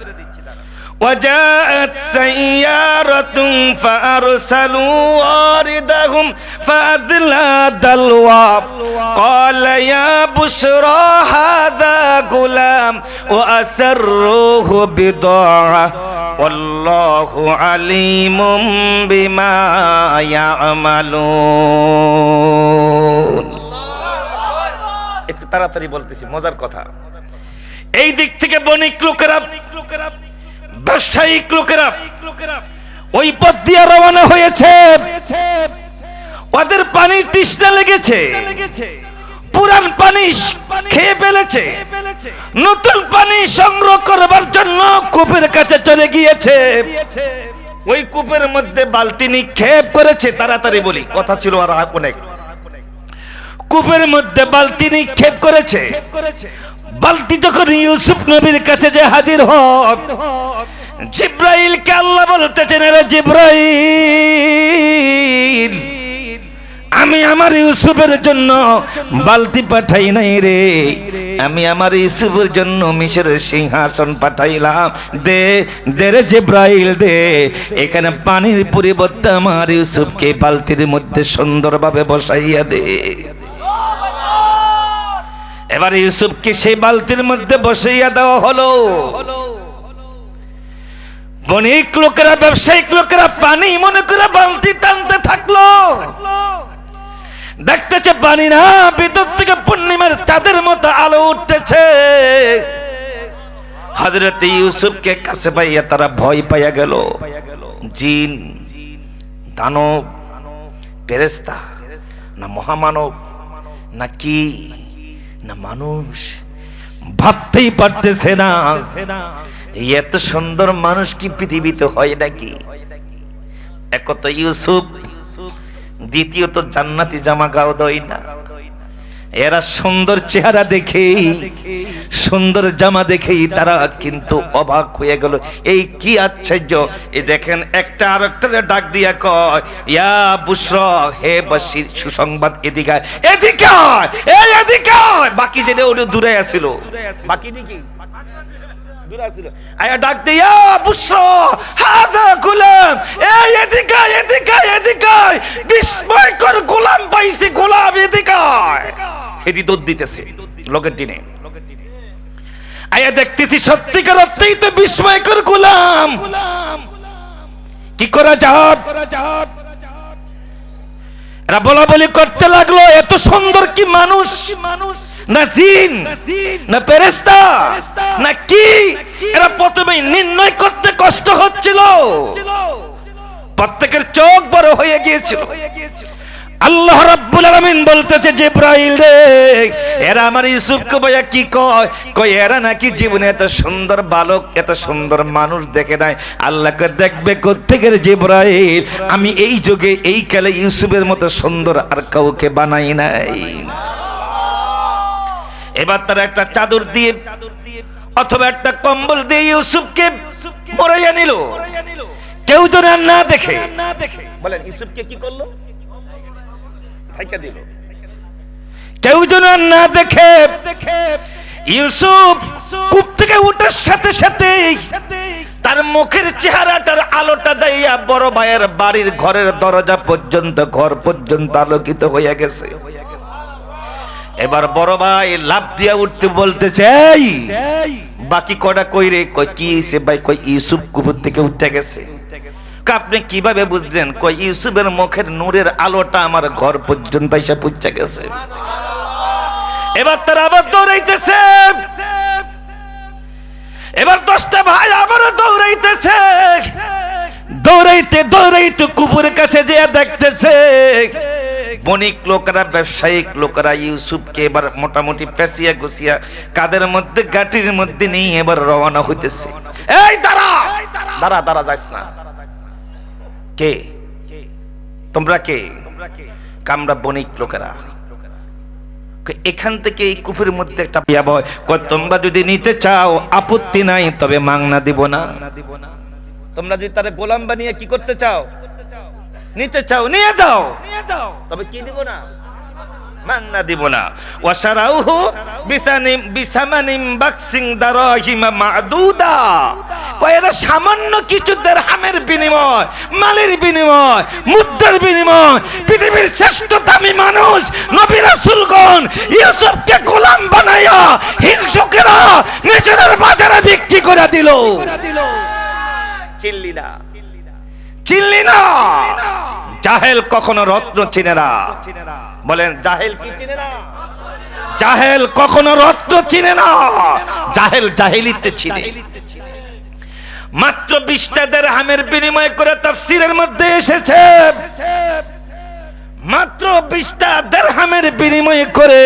وجاءت سيارة فأرسلوا واردهم فأدلى دلوى قال يا بشرى هذا غلام وأسروه بضاعة والله عليم بما يعملون। একটু তাড়াতাড়ি বলতেছি, মজার কথা। এই দিক থেকে বণিক লোকেরা, ব্যবসায়িক লোকেরা ওই পথ দিয়ে রওনা হয়েছে। ওদের পানির তৃষ্ণা লেগেছে, পুরান পানি খেয়ে ফেলেছে, নতুন পানি সংগ্রহ করবার জন্য কূপের কাছে চলে গিয়েছে। ওই কূপের মধ্যে বালতি নিক্ষেপ করেছে। তাড়াতাড়ি বলি, কথা ছিল আর অনেক। কূপের মধ্যে বালতি নিক্ষেপ করেছে। বালতি যখন ইউসুফ নবীর কাছে যে হাজির হয়, জিব্রাইলকে আল্লাহ বলতেছেন, রে জিব্রাইল, আমি আমার ইউসুফের জন্য বালতি পাঠাই নাই রে, আমি আমার ইউসুফের জন্য মিশরের সিংহাসন পাঠাইলাম। দে দে রে জিব্রাইল দে, এখানে পানির পরিবর্তে আমার ইউসুফকে বালতির মধ্যে সুন্দরভাবে বসাইয়া দে। এবার ইউসুফকে সেই বালতির মধ্যে বসাইয়া দেওয়া হলো। বণিক লোকেরা, ব্যবসায়িক লোকেরা পানি মনে করে বালতি টানতে থাকলো। দেখতেছে পানি না, ভিতর থেকে পূর্ণিমার চাঁদের মতো আলো উঠতেছে। হযরত ইউসুফকে কাছে পাইয়া তারা ভয় পাইয়া গেল। জিন, দানব, ফেরেশতা, না মহামানব, না কি না মানুষ, ভাবতেই পারতেছে না এত সুন্দর মানুষ কি পৃথিবীতে হয় নাকি। এক তো ইউসুফ, দ্বিতীয়ত জান্নাতি জামা গাও দেয় না, এরা সুন্দর চেহারা দেখেই, সুন্দর জামা দেখেই তারা কিন্তু অবাক হয়ে গেল, এই কি আশ্চর্য। এই দেখেন একটা আরেকটা ডাক দিয়া কয়, ইয়া বুশরা, হে বাশির, সুসংবাদ, এদিকে আয়, এদিকে আয়, এই এদিকে আয়। বাকি জেনে ওটা দূরে আছিল, বাকি দিকে দূরে আছিল, আয়া ডাক দিয়া বুশরা হাদা গোলাম, এই এদিকে আয়, এদিকে আয়, এদিকে আয়, বিস্ময়কর গোলাম পাইছি, গোলাম এদিকে আয়। এটি দৌড় দিতেছে লোকের দিনে, আয়া দেখতেছি সত্যিকার অর্থেই তো বিস্ময়কর গোলাম। কি করা যাব? এরা বলা বলি করতে লাগলো, এত সুন্দর কি মানুষ না জিন না ফেরেশতা না কি? এরা প্রথমে নির্ণয় করতে কষ্ট হচ্ছিল, প্রত্যেকের চোখ বড় হয়ে গিয়েছিল। আল্লাহ রাব্বুল আলামিন বলতেছে, জিবরাইল রে, এরা আমার ইউসুফকে বয়া কি কয়, কয় এরা নাকি জীবনে এত সুন্দর বালক, এত সুন্দর মানুষ দেখে নাই। আল্লাহকে দেখবে কোত্থেকে রে জিবরাইল? আমি এই যুগে এই কালে ইউসুফের মতো সুন্দর আর কাউকে বানাই নাই। এবার তারা একটা চাদর দিয়ে অথবা একটা কম্বল দিয়ে ইউসুফকে মোড়াইয়া নিল, কেউ যেন না দেখে। বলেন ইউসুফকে কি করলো? ঢাকা দিল, কেউ যেন না দেখে। ইউসুফ কূপ থেকে ওঠার সাথে সাথে তার মুখের চেহারাটার আলোটা যাইয়া বড় ভাইয়ের বাড়ির ঘরের দরজা পর্যন্ত, ঘর পর্যন্ত আলোকিত হয়ে গেছে। এবার বড় ভাই লাফ দিয়া উঠতে বলতেছে, এই বাকি কটা কই রে? কই কি হইছে ভাই? কই ইউসুফ কূপ থেকে উঠে গেছে। আপনি কিভাবে বুঝলেন? কই ইউসুফের মুখের নূরের আলোটা আমার ঘর পর্যন্ত এসে পৌঁছে গেছে। এবার তারা আবার দৌড়াইতেছে, এবার 10টা ভাই আবারও দৌড়াইতেছে, দৌড়াইতে দৌড়াইতে কুপুরের কাছে যেয়ে দেখতেছে বণিক লোকেরা, ব্যবসায়িক লোকেরা ইউসুফকে এবার মোটামুটি পেঁচিয়া গুছিয়া কাদের মধ্যে, গাটির মধ্যে নিয়ে এবার রওনা হইতেছে। এই দাঁড়া দাঁড়া দাঁড়া, যাইস না। কে তোমরা? কে? কামরা বণিক লোকেরা। এখান থেকে এই কূপের মধ্যে একটা বিয়া বয়, তোমরা যদি নিতে চাও আপত্তি নাই, তবে মাংনা দিব না। তোমরা যদি তারা গোলাম বানিয়ে কি করতে চাও, নিতে চাও, নিয়ে যাও, তবে কি দিব না, মাংনা দিব না। ওয়াশারাউহু বিসামানিম বাকসিং দারাহিমা মাদুদা, কয়রা সামান্য কিছু দিরহামের বিনিময়, মালের বিনিময়, মুদ্রার বিনিময় পৃথিবীর শ্রেষ্ঠ দামি মানুষ নবী রাসূলগণ ইউসুফকে গোলাম বানায়া হিংসুকেরা নিজেদের বাজারে বিক্রি করে দিল। চিল্লি না, চিল্লি না। জাহেল কখনো রত্ন চিনে না। বলেন জাহেল কি চিনে না? জাহেল কখনো রত্ন চিনে না, জাহেল জাহেলিতে চিনে। মাত্র 20টা দিরহামের বিনিময় করে তাফসীরের মধ্যে এসেছে, মাত্র 20টা দিরহামের বিনিময় করে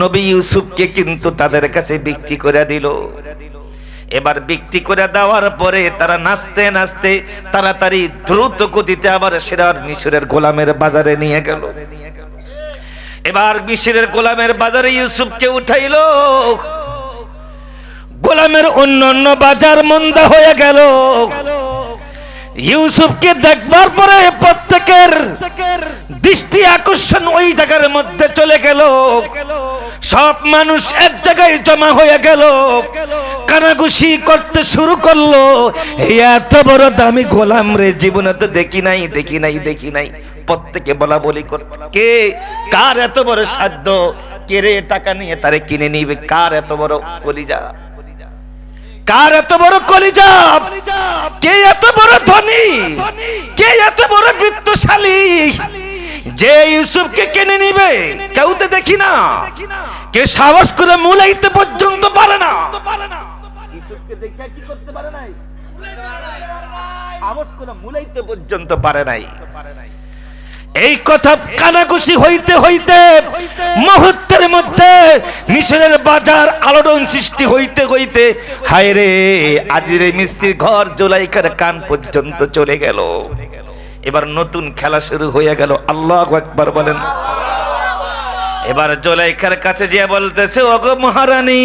নবী ইউসুফকে কিন্তু তাদের কাছে বিক্রি করে দিল। এবার বিক্রি করে দেওয়ার পরে তারা নাচতে নাচতে তাড়াতাড়ি দ্রুত গতিতে আবার সেরা মিশরের গোলামের বাজারে নিয়ে গেল। এবার মিশরের গোলামের বাজারে ইউসুফকে উঠাইল। গোলামের অন্যান্য বাজার মন্দা হয়ে গেল। ইউসুফকে দেখবার পরে প্রত্যেকের দৃষ্টি আকর্ষণ ওই জায়গার মধ্যে চলে গেল। সব মানুষ এক জায়গায় জমা হয়ে গেল, কানাঘুষি করতে শুরু করলো। এত বড় দামি গোলাম রে জীবনে তো দেখি নাই, দেখি নাই, দেখি নাই। প্রত্যেকে বলা বলি করতে, কে কার এত বড় সাধ্য, কে রে টাকা নিয়ে তারে কিনে নিবে, কার এত বড় কলিজা, কার এত বড় কলিজা, কে এত বড় ধনী, কে এত বড় বিত্তশালী যে ইউসুফকে কিনে নিবে। কেউ তো দেখি না, কে সাহস করে মুলাইতে পর্যন্ত পারে না। ইউসুফকে দেখে কি করতে পারে নাই, সাহস করে মুলাইতে পর্যন্ত পারে নাই। এই কথা কানাঘুষি হইতে হইতে মুহূর্তের মধ্যে মিশরের বাজার আলোড়ন সৃষ্টি হইতে হইতে হায় রে আজিরে মিস্ত্রির ঘর জুলাইখার কান পর্যন্ত চলে গেল। এবার নতুন খেলা শুরু হয়ে গেল। আল্লাহু আকবার বলেন। এবার জুলাইখার কাছে যে বলতেছে, ওগো মহারানী,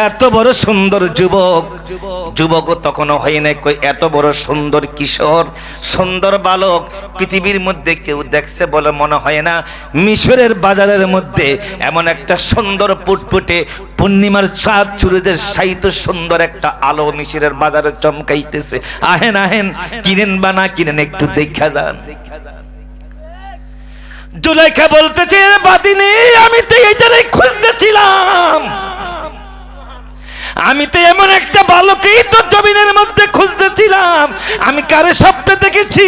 এত বড় সুন্দর যুবক তখনও হয় নাই, কই এত বড় সুন্দর কিশোর, সুন্দর বালক পৃথিবীর মধ্যে কেউ দেখছে বলে মনে হয় না। মিশরের বাজারের মধ্যে এমন একটা সুন্দর ফুটফুটে পূর্ণিমার চাঁদ সূর্যের সাইত সুন্দর একটা আলো মিশরের বাজারে চমকাইতেছে। আহেন আহেন, কিনেন বা না কিনেন একটু দেখা যান। জুলাইখা বলতেছে, বাদিনী, আমি তো এইটারই খুঁজতেছিলাম, আমি তো এমন একটা বালকই তো জমিনের মধ্যে খুঁজতেছিলাম। আমি কারে স্বপ্নে দেখেছি,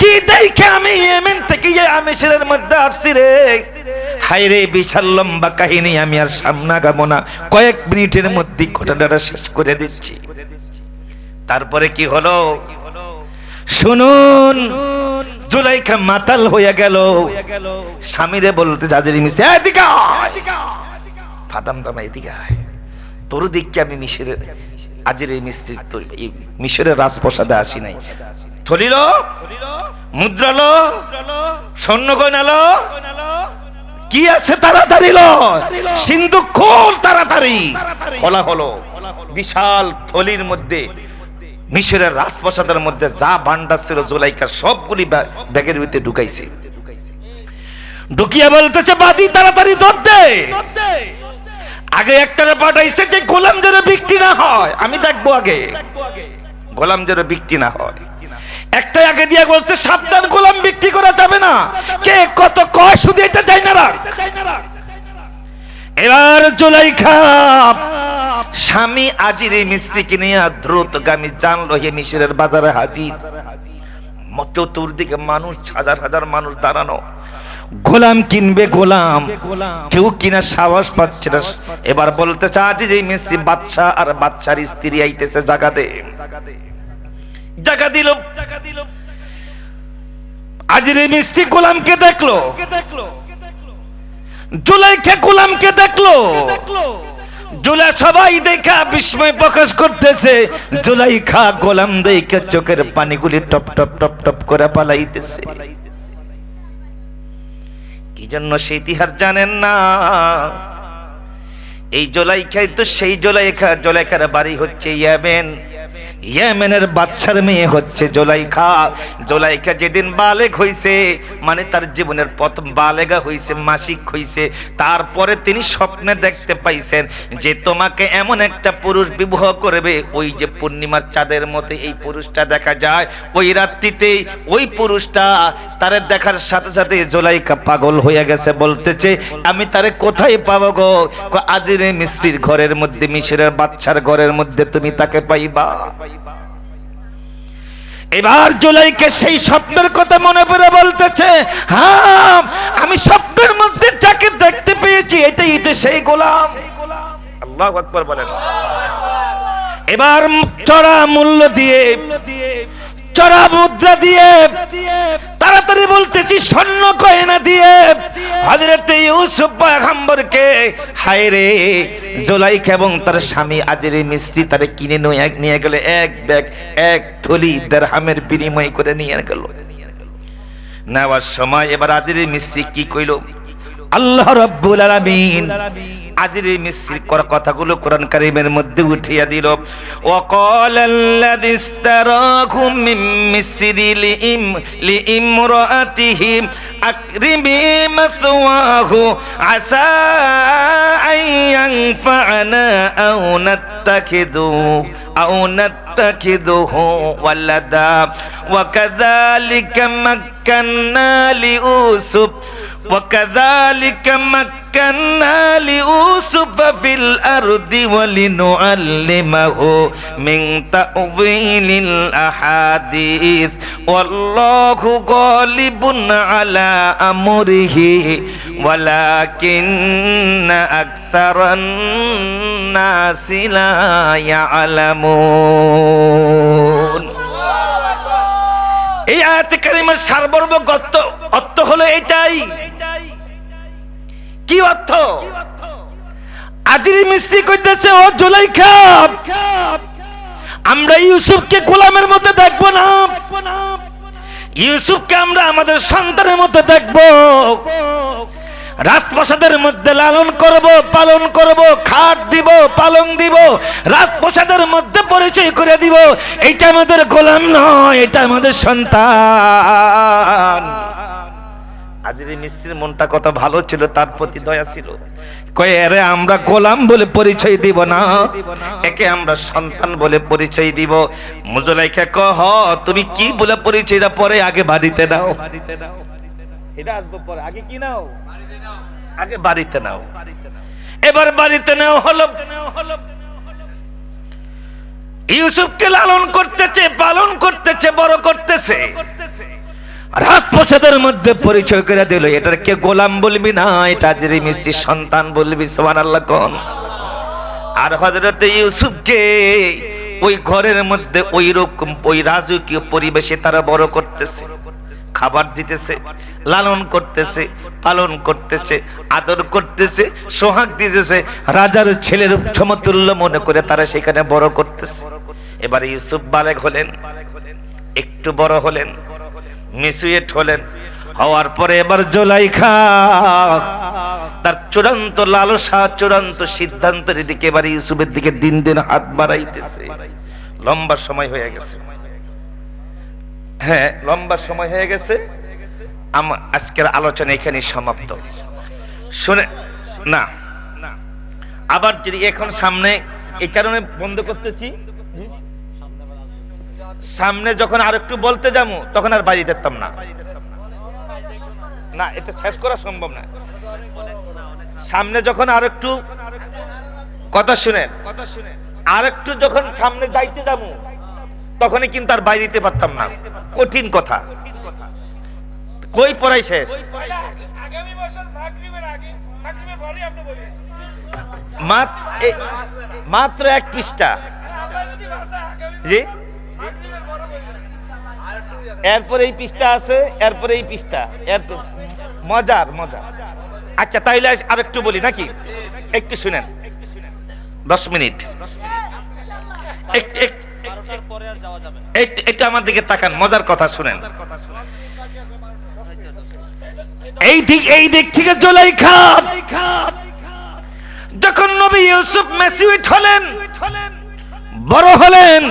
কি দেখে আমি ইয়েমেন থেকে মিশরের মধ্যে আসছি রে। হায় রে, বিশাল লম্বা কাহিনী, আমি আর সামনে আগাবো না, কয়েক মিনিটের মধ্যে ঘটনাটা শেষ করে দিচ্ছি। তারপরে কি হলো শুনুন। জুলাইখা মাতাল হয়ে গেল, স্বামীরে বলতে যাদের মিশে, এদিকে ফাতাম দামা, এদিকে তোর দিককে আমি মিশরের আজের এই মিশরের রাজপ্রসাদে আসি নাই। থলিল, মুদ্রালো, স্বর্ণ গয়নালো, কি আছে তাড়াতাড়ি লো, সিন্ধুক খোল তাড়াতাড়ি। খোলা হলো, বিশাল থলির মধ্যে মিশরের রাজপ্রসাদের মধ্যে যা ভান্ডার ছিল জুলাইখা সবগুলি ব্যাগের ভিতরে ঢুকাইছে। ঢুকিয়া বলতেছে, বাদি তাড়াতাড়ি ধর দে। আগে একটা পাঠাইছে যে গোলাম যেন বিক্রি না হয়, আমি দেখবো আগে গোলাম যেন বিক্রি না হয়। একটা আগে দিয়ে বলছে, সাবধান, গোলাম বিক্রি করা যাবে না, কে কত কয় শুধু এটা দেয় না। এবার জুলাইখা স্বামী আজিরে মিস্ত্রিকে নিয়ে দ্রুতগামী যান লইয়া মিশরের বাজারে হাজির। চতুর্দিকে মানুষ, হাজার হাজার মানুষ দাঁড়ানো, গোলাম কিনবে গোলাম, কেউ কিনা সাহস পাচ্ছে না। এবার বলতে চা যে মিস্ত্রি বাদশা আর বাদশার স্ত্রী আইতেছে, জায়গা দে। জায়গা দিল। আজিরে মিস্ত্রি গোলামকে দেখলো, জুলাইখা গোলামকে দেখলো। সবাই দেখা বিস্ময় প্রকাশ করতেছে। জুলাইখা গোলাম দেখা চোখের পানিগুলি টপ টপ টপ টপ করে পালাইতেছে। কি জন্য সে ইতিহাস জানেন না? এই জুলাইখাই তো সেই জুলাইখা, জুলাইখার বাড়ি হচ্ছে ইয়েমেন, ইয়েমেনের বাদশার মেয়ে হচ্ছে জুলাইখা। জুলাইখা যেদিন বালেগ হইছে, মানে তার জীবনের প্রথম বালেগা হইছে, মাসিক হইছে, তারপরে তিনি স্বপ্নে দেখতে পাইছেন যে তোমাকে এমন একটা পুরুষ বিবাহ করবে, ওই যে পূর্ণিমার চাঁদের মতো এই পুরুষটা দেখা যায়, ওই রাত্রিতেই ওই পুরুষটা তারে দেখার সাথে সাথে জুলাইখা পাগল হয়ে গেছে। বলতেছে, আমি তারে কোথায় পাবো গো? আজিরে মিস্ত্রির ঘরের মধ্যে, মিশরের বাদশার ঘরের মধ্যে তুমি তাকে পাইবা। এবার জুলাইখা সেই স্বপ্নের কথা মনে পড়ে বলতেছে, হ্যাঁ, আমি স্বপ্নের মধ্যে যাকে দেখতে পেয়েছি এটাই তো সেই গোলাম। আল্লাহু আকবার বলেন। এবার চড়া মূল্য দিয়ে, চড়া মুদ্রা দিয়ে, তাড়াতাড়ি বলতেছি স্বর্ণ গয়না দিয়ে হযরত ইউসুফ পয়গম্বরকে, হায় রে, জুলাইখা এবং তার স্বামী আজিরে মিস্ত্রি তারে কিনে নিয়ে গেল, এক ব্যাগ এক থলি দিরহামের বিনিময় করে নিয়ে গেল। নেওয়ার সময় এবার আজিরে মিস্ত্রি কি কইল? আল্লাহ রাব্বুল আলামিন আজিরে মিস্ত্রির কথাগুলো কোরআন কারীমের মধ্যে উঠিয়ে দিল। ওয়াকালাল্লাযী ইসতারাহু মিন মিসরি লিইমরাআতিহি আকরিমি মাসওয়াহু আসা আন ইয়ানফা'না আও নাত্তাখিযুহু ওয়ালাদা ওয়া কাযালিকা মাক্কান্না লিইউসুফ وكذلك مكنا ليوسف في الأرض ولنعلمه من تأويل الأحاديث والله غالب على أمره ولكن أكثر الناس لا يعلمون। এই আয়াতে কারিমার সারমর্ম অর্থ হলো এটাই। কি অর্থ? আজিরে মিস্ত্রি কইতেছে, ও জুলাইখা, আমরা ইউসুফকে গোলামের মতো দেখবো না, ইউসুফকে আমরা আমাদের সন্তানের মতো দেখবো। রাজপ্রাসাদের মধ্যে লালন করব, পালন করব, খাট দিব, পালং দিব, রাজপ্রাসাদের মধ্যে পরিচয় করে দিব এইটা আমাদের গোলাম নয়, এটা আমাদের সন্তান। আজিজ মিস্ত্রির মনটা কত ভালো ছিল, তার প্রতি দয়া ছিল। কয়ে আরে আমরা গোলাম বলে পরিচয় দিব না, একে আমরা সন্তান বলে পরিচয় দিব। মুজলাইখা কহ তুমি কি বলে পরিচয়টা পরে আগে বাড়িতে নাও, এটা আসবো পরে, আগে কি নাও, আগে বাড়িতে নাও। এবার বাড়িতে নেওয়া হলো। ইউসুফকে লালন করতেছে, পালন করতেছে, বড় করতেছে, রাজপ্রাসাদের মধ্যে পরিচয় করে দিল। এটার কে গোলাম বলবি না, এটা আজিজ মিস্ত্রির সন্তান বলবি। সুবহানাল্লাহ কোন। আর হযরত ইউসুফকে ওই ঘরের মধ্যে ওই রকম ওই রাজকীয় পরিবেশে তারা বড় করতেছে, খাবার দিতেছে, লালন করতেছে, পালন করতেছে, আদর করতেছে, সোহাগ দিতেছে, রাজার ছেলের সমতুল্য মনে করে তারা সেখানে বড় করতেছে। এবার ইউসুফ বালেগ হলেন, একটু বড় হলেন, মিসুয়েট হলেন। হওয়ার পরে এবার জুলাইখা তার চূড়ান্ত লালসা, চূড়ান্ত সিদ্ধান্তের দিকে এবার ইউসুফের দিকে দিন দিন হাত বাড়াইতেছে। লম্বা সময় হয়ে গেছে, হ্যাঁ লম্বা সময় হয়ে গেছে। আজকের আলোচনা এখানে সমাপ্ত। শুনে না, আবার যদি এখন সামনে এই কারণে বন্ধ করতেছি, সামনে যখন আর একটু বলতে যাবো তখন আর বাড়ি যেতাম না, না এটা শেষ করা সম্ভব না। সামনে যখন আর একটু কথা শুনেন, আর একটু যখন সামনে যাইতে যাবো তখনই কিন্তু আর বাইরে দিতে পারতাম না, কঠিন কথা। কই পড়াই শেষ, মাত্র এক পৃষ্ঠা, জি এরপরে এই পৃষ্ঠা আছে, এরপরে এই পৃষ্ঠা, এরপর মজার মজা। আচ্ছা তাইলে আর একটু বলি নাকি, একটু শুনেন 10 মিনিট, একটু আমার দিকে তাকান, মজার কথা শুনেন। এই দিক থেকে জুলাইখা যখন নবী ইউসুফ ম্যাচিউরড হলেন, বড় হলেন,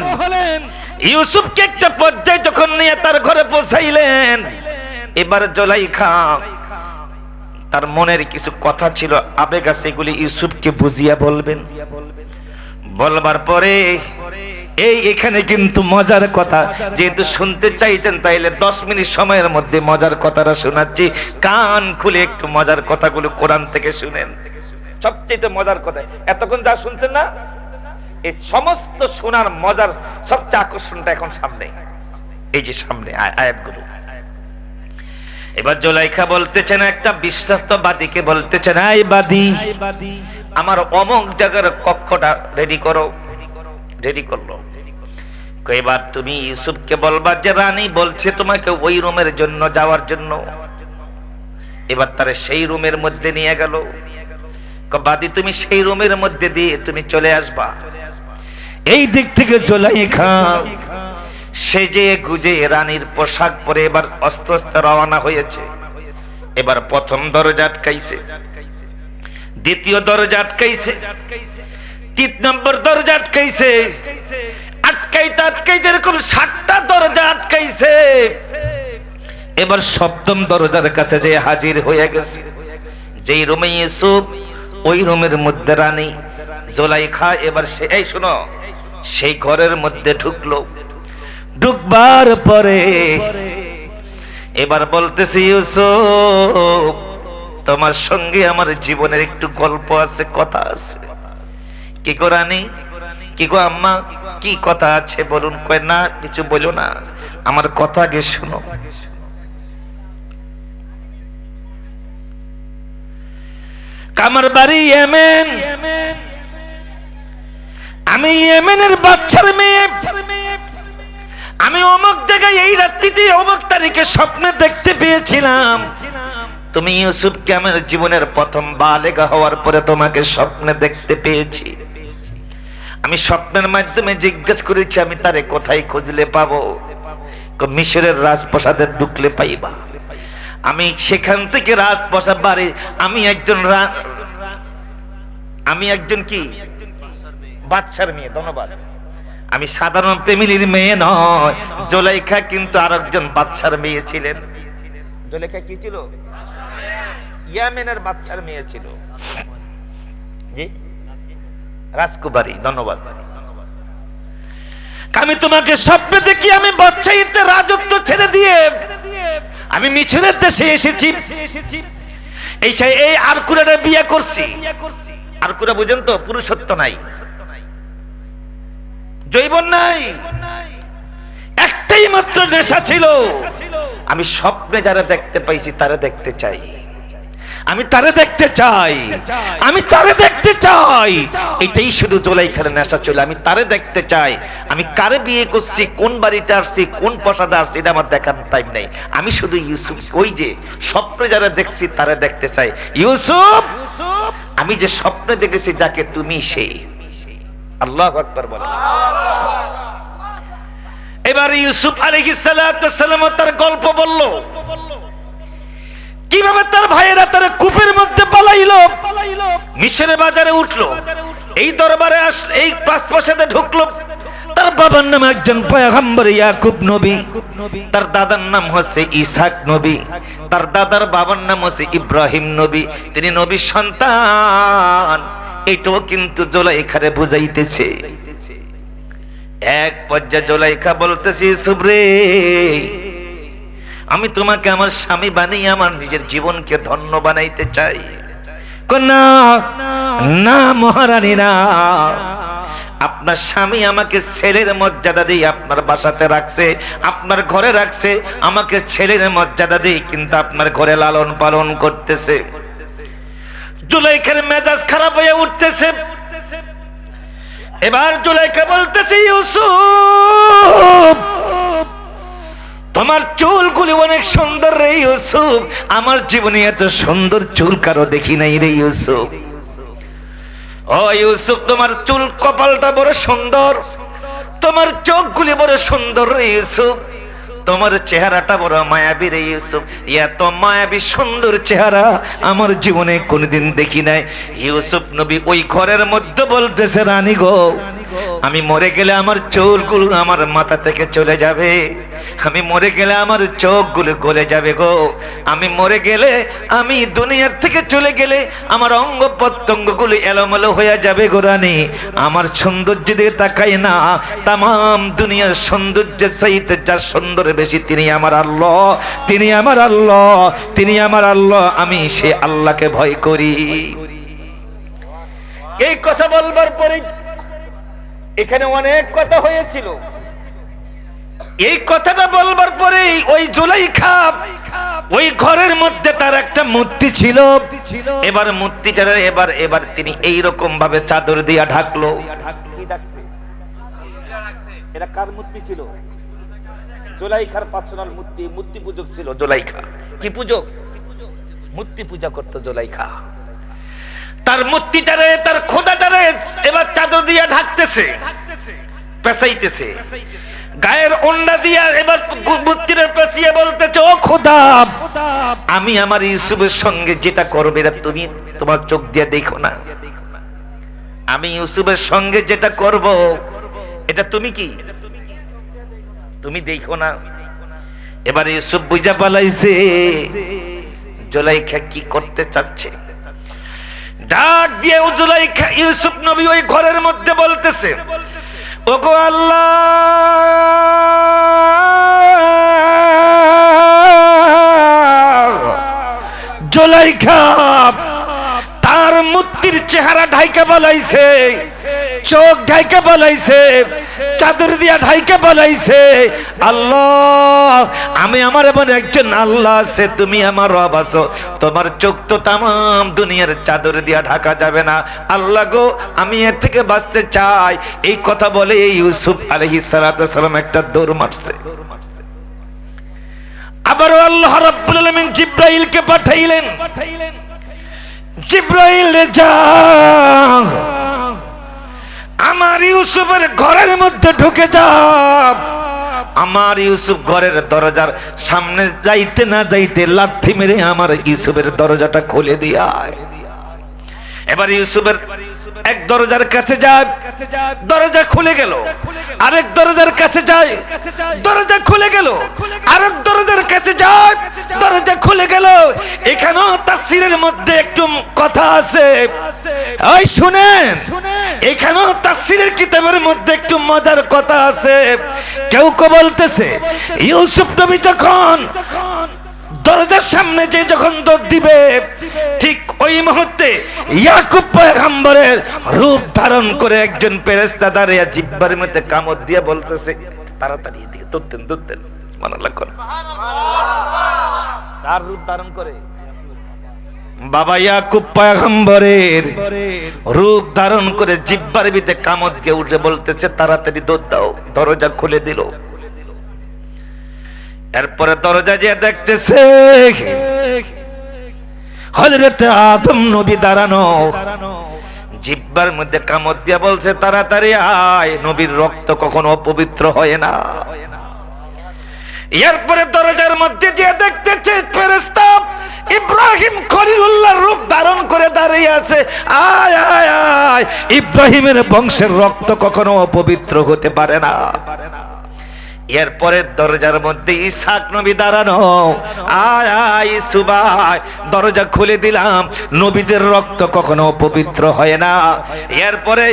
ইউসুফকে একটা পর্যায়ে যখন নিয়ে তার ঘরে পৌঁছাইলেন, এবার জুলাইখা তার মনের কিছু কথা ছিল, আবেগ আছে, এগুলি ইউসুফকে বুঝিয়া বলবেন। বলবার পরে এখানে কিন্তু মজার কথা, যেহেতু শুনতে চাইছেন তাইলে 10 মিনিট সময়ের মধ্যে মজার কথাটা শোনাচ্ছি। কান খুলে একটু মজার কথাগুলো কোরআন থেকে শুনেন। সবচেয়ে মজার কথা এতক্ষণ যা শুনছেন না, এই সমস্ত শোনার মজার সবচেয়ে আকর্ষণটা এখন সামনে, এই যে সামনে আয়াতগুলো। এবার জুলাইখা বলতেছেন একটা বিশ্বাস্তবাদীকে, বলতেছেন এই বাদী আমার অমুক জায়গার কক্ষটা রেডি করো। রেডি করলো। এবার তুমি ইউসুফকে বলবা যে রানী বলছে তোমাকে ওই রুমের জন্য যাওয়ার জন্য। এবার তারে সেই রুমের মধ্যে নিয়ে গেল। বাদী তুমি সেই রুমের মধ্যে দিয়ে তুমি চলে আসবা। এই দিক থেকে জুলাইখা সেজে গুজে রানীর পোশাক পরে এবার অস্তে আস্তে রওনা হয়েছে। এবার প্রথম দরজা আটকাইছে, দ্বিতীয় দরজা আটকাইছে, 3 নম্বর দরজা আটকাইছে, আটকাইতে আটকাইতে এরকম 7টা দরজা আটকাইছে। এবার সপ্তম দরজার কাছে যে হাজির হয়ে গেছে। যেই রুমে ইউসুফ, ওই রুমের মধ্যে রানী জুলাইখা। এবার এই শোনো, সেই ঘরের মধ্যে ঢুকলো। ঢুকবার পরে এবার বলতেছি ইউসুফ তোমার সঙ্গে আমার জীবনের একটু গল্প আছে, কথা আছে। কি গো রানী, কি গো আম্মা, কি কথা আছে বলুন। কয় না কিছু বলো না, আমার কথা আগে শোনো। আমার বাড়ি ইয়েমেন, আমি ইয়েমেনের বাচ্চার মেয়ে। আমি অমুক জায়গায় এই রাত্রিতে অমুক তারিখে স্বপ্নে দেখতে পেয়েছিলাম তুমি ইউসুফকে। আমার জীবনের প্রথম বালেগা হওয়ার পরে তোমাকে স্বপ্নে দেখতে পেয়েছি। আমি স্বপ্নের মাধ্যমে জিজ্ঞেস করেছি আমি তারে কোথায় খুঁজলে পাবো। মিশরের রাজপ্রাসাদে ঢুকলে পাইবা। আমি সেখান থেকে রাজপ্রাসাদ বাড়ি, আমি একজন কি বাদশার মেয়ে। ধন্যবাদ। আমি সাধারণ ফ্যামিলির মেয়ে নয়। জুলাইখা কিন্তু আরেকজন বাদশার মেয়ে ছিলেন। জুলাইখা কি ছিল? ইয়ামেনের বাদশার মেয়ে ছিল। জি, রাজকুমারী। ধন্যবাদ। আমি তোমাকে স্বপ্নে দেখি আমি বাদশাহীতে রাজত্ব ছেড়ে দিয়ে আমি মিশরের দেশে এসেছি। এই আরকুরাটা বিয়ে করছি। আরকুরা বুঝেন তো? পুরুষত্ব নাই, জৈবন নাই, একটাই মাত্র নেশা ছিল। আমি স্বপ্নে যারা দেখতে পাইছি তারা দেখতে চাই, আমি তারে দেখতে চাই, আমি তারে দেখতে চাই। এটাই শুধু জুলাইখার নেশা ছিল। আমি তারে দেখতে চাই। আমি কারে বিয়ে করছি, কোন বাড়িতে আসছি, কোন প্রাসাদে আসছি, এটা আমার দেখার টাইম নাই। আমি শুধু ইউসুফ, ওই যে স্বপ্নে যারা দেখছি তারে দেখতে চাই। ইউসুফ, আমি যে স্বপ্নে দেখেছি যাকে, তুমি সেই। আল্লাহু আকবার বলেন। এবার ইউসুফ আলাইহিস সালাম তার গল্প বলল, কিভাবে তার ভাইয়েরা তার কূপের মধ্যে পালাইলো, মিশরের বাজারে উঠলো, এই দরবারে আসলো, এই প্রাসাদে ঢুকলো। তার বাবার নাম একজন পয়গম্বর ইয়াকুব নবী, তার দাদার নাম হচ্ছে ইসহাক নবী, তার দাদার বাবার নাম হচ্ছে ইব্রাহিম নবী। তিনি নবীর সন্তান। এটাও কিন্তু জুলাইখারে বুঝাইতেছে। এক পর্যায়ে জুলাইখা বলতেছে, ইউসুফ রে, আমি তোমাকে আমার স্বামী বানিয়ে আমার নিজের জীবনকে ধন্য বানাইতে চাই। না না মহারানী, না, আপনার স্বামী আমাকে ছেলের মর্যাদা দিয়ে আপনার বাসাতে রাখছে, আপনার ঘরে রাখছে, আমাকে ছেলের মর্যাদা দিয়ে কিন্তু আপনার ঘরে লালন পালন করতেছে। জুলাইখার মেজাজ খারাপ হয়ে উঠতেছে। এবার জুলাইখা বলতেছে, ইউসুফ, তোমার চুলগুলি অনেক সুন্দর রে ইউসুফ, আমার জীবনে এত সুন্দর চুল কারো দেখি নাই রে ইউসুফ। ও ইউসুফ, তোমার চুল কপালটা বড় সুন্দর, তোমার চোখগুলি বড় সুন্দর রে ইউসুফ, তোমার চেহারাটা বড় মায়াবী রে ইউসুফ। এত মায়াবী সুন্দর চেহারা আমার জীবনে কোনদিন দেখি নাই। ইউসুফ নবী ওই ঘরের মধ্যে বলতেছে, রানী গো, আমি মরে গেলে আমার চুলগুলো আমার মাথা থেকে চলে যাবে, আমি মরে গেলে আমার চোখগুলো গলে যাবে গো, আমি মরে গেলে, আমি দুনিয়ার থেকে চলে গেলে আমার অঙ্গ প্রত্যঙ্গগুলো এলোমেলো হয়ে যাবে গো রানী। আমার সৌন্দর্য দিয়ে তাকাই না, তামাম দুনিয়ার সৌন্দর্যের চাইতে যার সুন্দর বেশি তিনি আমার আল্লাহ, তিনি আমার আল্লাহ, তিনি আমার আল্লাহ। আমি সে আল্লাহকে ভয় করি। এই কথা বলবার পরে এখানে অনেক কথা হয়েছিল। এই কথাটা বলবার পরে ওই জুলাইখা ওই ঘরের মধ্যে তার একটা মূর্তি ছিল। এবার মূর্তিটার এবার তিনি এইরকম ভাবে চাদর দিয়া ঢাকলো। কি ডাকছে? এটা কার মূর্তি ছিল? জুলাইখার পার্সোনাল মূর্তি। মূর্তি পূজক ছিল জুলাইখা। কি পূজক? মূর্তি পূজা করতো জুলাইখা। তার মূর্তিটারে, তার খোদাটারে এবার চাদর দিয়া ঢাকতেছে, পেঁচাইতেছে, গায়ের ওন্ডা দিয়া এবার মূর্তির পেঁচিয়ে বলতেছে, ও খোদা, আমি আমার ইউসুফের সঙ্গে যেটা করবে এটা তুমি তোমার চোখ দিয়ে দেখো না, আমি ইউসুফের সঙ্গে যেটা করব এটা তুমি কি, তুমি দেখো না। এবার ইউসুফ বুঝা পালাইছে জুলাইখা কি করতে চাচ্ছে। ডাক দিয়ে জুলাইখা, ইউসুফ নবী ওই ঘরের মধ্যে বলতেছে, ওগো আল্লাহ, জুলাইখা তার মূর্তির চেহারা ঢাইকা বলাইছে, চোখ ঢাইকা বলাইছে, চাদর দিয়া ঢাইকা বলাইছে। আল্লাহ, আমি আমার এমন একজন আল্লাহ আছে, তুমি আমার রব আছো, তোমার চোখ তো তামাম দুনিয়ার চাদর দিয়া ঢাকা যাবে না। আল্লাহ গো, আমি এর থেকে বাঁচতে চাই। এই কথা বলে ইউসুফ আলাইহিস সালাম একটা দৌড় মারছে। আবারও আল্লাহ রাব্বুল আলামিন জিবরাইলকে পাঠাইলেন। জিবরাইল রে যাও, আমার ইউসুফের ঘরের মধ্যে ঢুকে যাও, আমার ইউসুফ ঘরের দরজার সামনে যাইতে না যাইতে লাথি মেরে আমার ইউসুফের দরজাটা খুলে দিয়া। এবার ইউসুফের এক দরজার কাছে যায়, দরজা খুলে গেল। আরেক দরজার কাছে যায়, দরজা খুলে গেল। আরেক দরজার কাছে যায়, দরজা খুলে গেল। এখানেও তাফসীরের মধ্যে একটু কথা আছে, ওই শুনেন, এখানেও তাফসীরের কিতাবের মধ্যে একটু মজার কথা আছে। কেউ কেউ বলতেছে ইউসুফ নবী যখন দরজার সামনে যে যখন দৌড় দিবে, ঠিক ওই মুহূর্তে ইয়াকুব পয়গম্বরের রূপ ধারণ করে একজন ফেরেশতা দাঁড়িয়ে জিহ্বার মধ্যে কামড় দিয়ে বলতেছে, তাড়াতাড়ি এদিকে দৌড়তেন দৌড়তেন। সুবহানাল্লাহ। কার রূপ ধারণ করে? বাবা ইয়াকুব পয়গম্বরের রূপ ধারণ করে জিহ্বার ভিতরে কামড় দিয়ে উঠে বলতেছে, তাড়াতাড়ি দৌড় দাও। দরজা খুলে দিল। এরপরে দরজা যে দেখতেছে হযরত আদম নবী দাঁড়ানো, জিহ্বার মধ্যে কামড় দিয়া বলছে, তাড়াতাড়ি আয়, নবীর রক্ত কখনো অপবিত্র হয় না। এরপরে দরজার মধ্যে যে দেখতেছে ফেরেশতা ইব্রাহিম খলিলুল্লাহর রূপ ধারণ করে দাঁড়িয়ে আছে। আয় আয় আয়, ইব্রাহিমের বংশের রক্ত কখনো অপবিত্র হতে পারে না। এরপরে দরজার মধ্যে ইসহাক নবী দাঁড়ানো। আয় আয় ইসুফ আয়, দরজা খুলে দিলাম, নবীদের রক্ত কখনো পবিত্র হয় না। এরপরে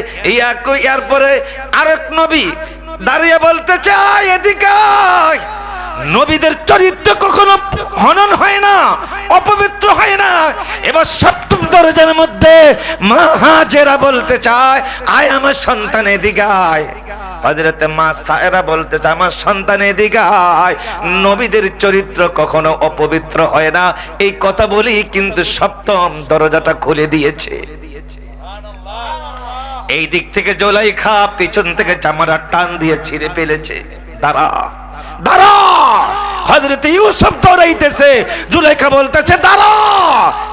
আরেক নবী দাঁড়িয়ে বলতে চায়, এদিকে আয়, নবীদের চরিত্র কখনো হনন হয় না, অপবিত্র হয় না। এবার সপ্তম দরজার মধ্যে মা হাজেরা বলতে চায়, আয় আমার সন্তান এদিকে আয়। হযরতে মা সায়রা বলতে চায়, আমার সন্তান এদিকে আয়, নবীদের চরিত্র কখনো অপবিত্র হয় না। এই কথা বলি কিন্তু সপ্তম দরজাটা খুলে দিয়েছে। এই দিক থেকে জুলাইখা পিছন থেকে চামড়া টান দিয়ে ছিঁড়ে ফেলেছে। দাঁড়া দাঁড়া, হযরত ইউসুফ দৌড়াইতেছে, জুলাইখা বলতেছে দাঁড়া,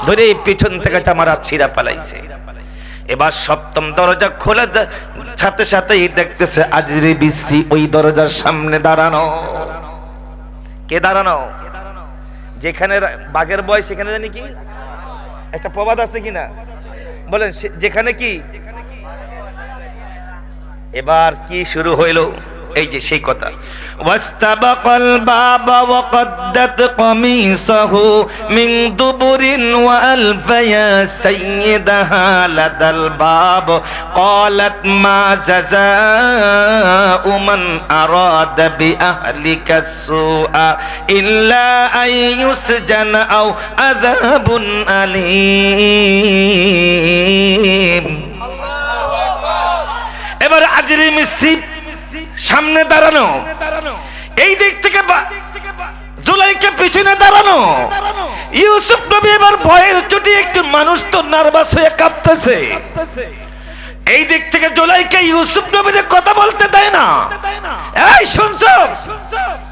ধরে পিছন থেকে চামড়া ছিঁড়া ফেলাইছে। এবার সপ্তম দরজা খোলা সাথে সাথেই দেখতেছে আজরি বিশ্রী ওই দরজার সামনে দাঁড়ানো। কে দাঁড়ানো? যেখানে বাঘের বয় সেখানে জানি কি একটা প্রবাদ আছে কিনা বলেন, যেখানে কি। এবার কি শুরু হইল? এই যে সেই কথা, ওয়াস্তাবাকাল বাবা ওয়া কদ্দাত কমিসাহু মিন দুবুরিন ওয়া আলফায়া সাইয়্যিদাহা লাদাল বাব ক্বালাত মা জাযাউ মান আরাদা বিআহলিকা সুআ ইল্লা আন ইউসজানা আও আযাবুন আলীম। এবার আজরি মিস্ত্রি সামনে দাঁড়ানো, এই দিক থেকে জুলাইখা পিছনে দাঁড়ানো। ইউসুফ নবী এবার ভয়ের চোটে একটু মানুষ তো নার্ভাস হয়ে কাঁপতেছে। এই দিক থেকে জুলাইখা ইউসুফ নবীর কথা বলতে দেয় না। এই শুনছো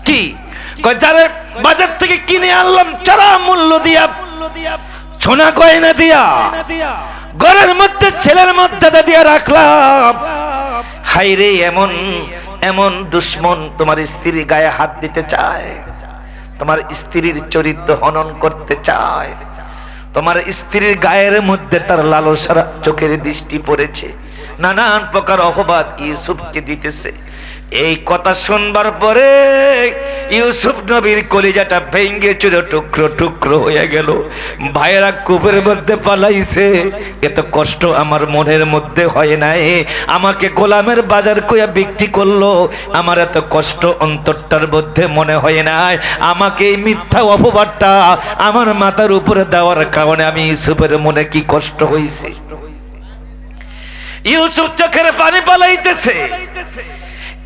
কি? যারা বাজার থেকে কিনে আনলাম চড়া মূল্য দিয়া, সোনা গয়না দিয়া, ঘরের মধ্যে ছেলের মর্যাদা দিয়া রাখলাম, হাইরে এমন এমন দুশ্মন তোমার স্ত্রীর গায়ে হাত দিতে চায়, তোমার স্ত্রীর চরিত্র হনন করতে চায়, তোমার স্ত্রীর গায়ের মধ্যে তার লালসার চোখের দৃষ্টি পড়েছে, নানান প্রকার অপবাদ ইউসুফকে দিতেছে। এই কথা শুনবার পরে ইউসুফ নবীর কলিজাটা ভেঙে চুরে টুকরো টুকরো হয়ে গেল। ভাইয়েরা কূপের মধ্যে পালাইছে, এত কষ্ট আমার মনের মধ্যে হয় নাই। আমাকে গোলামের বাজার কইয়া বিক্রি করলো, আমার এত কষ্ট অন্তরটার মধ্যে মনে হয় নাই। আমাকে এই মিথ্যা অপবাদটা আমার মাথার উপরে দেওয়ার কারণে আমি ইউসুফের মনে কি কষ্ট হয়েছে। ইউসুফ চোখের পানি পালাইতেছে।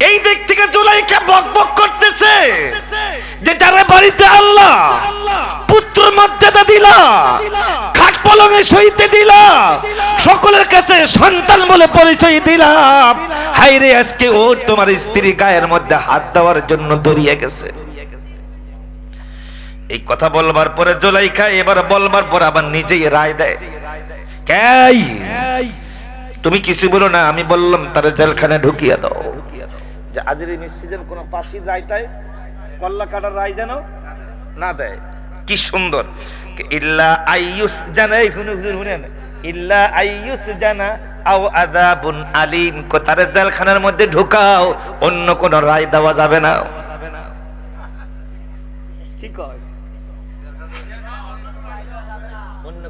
এই দিক থেকে জুলাইখা বক বক করতেছে যে যারা বাড়িতে আল্লাহ পুত্র মর্যাদা দিলা, খাট পলঙে শুইতে দিলা, সকলের কাছে সন্তান বলে পরিচয় দিলাম, হাইরে আজকে ও তোমার স্ত্রী গায়ের মধ্যে হাত দেওয়ার জন্য দৌড়িয়ে গেছে। এই কথা বলবার পরে জুলাইখা এবার বলবার পর আবার নিজেই রায় দেয়, তুমি কিছু বলো না, আমি বললাম তারা জেলখানে ঢুকিয়ে দাও। যে আজিরি মিস্ত্রি যেন কোনো পাশির রায়টায় কল্লা কাটার রায় যেন না দেয়। কি সুন্দর, ইল্লা আইয়ুস জানা, শুনেন, ইল্লা আইয়ুস জানা আও আযাবুন আলীম, তারে জেলখানার মধ্যে ঢুকাও, অন্য কোন রায় দেওয়া যাবে না। কি কয়?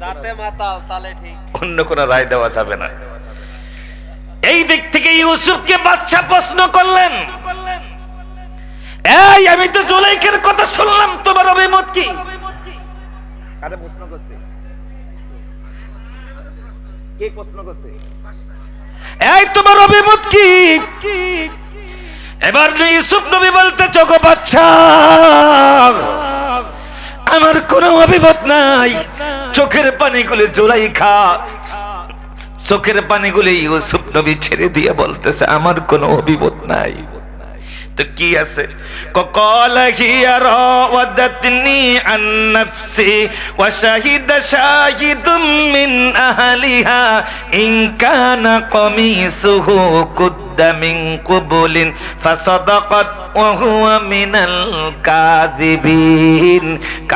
যাতে মাতাল তালে ঠিক, অন্য কোন রায় দেওয়া যাবে না। এই দিক থেকে ইউসুফকে বাদশা প্রশ্ন করলেন, এই আমি তো জুলাইখার কথা শুনলাম, তোমার অভিমত কি? কারে প্রশ্ন করছে? কে প্রশ্ন করছে? এই তোমার অভিমত কি? এবার ইউসুফ নবী বলতে, চোখো বাদশা, আমার কোনো অভিমত নাই। চোখের পানিগুলি জুলাইখা, চোখের পানিগুলি ইউসুফ নবী ছেড়ে দিয়ে বলতেছে, আমার কোনো অভিমত নাই। তো কি আছে? ক্বালা হিয়া রাওয়াদাতনি আন নাফসি ওয়া শাহিদা শাহিদুম মিন আহলিহা ইন কানা কামিসুহু কুদ্দা মিন কুবুলিন ফাসাদাকাত ওয়া হুয়া মিনাল কাযিবিন।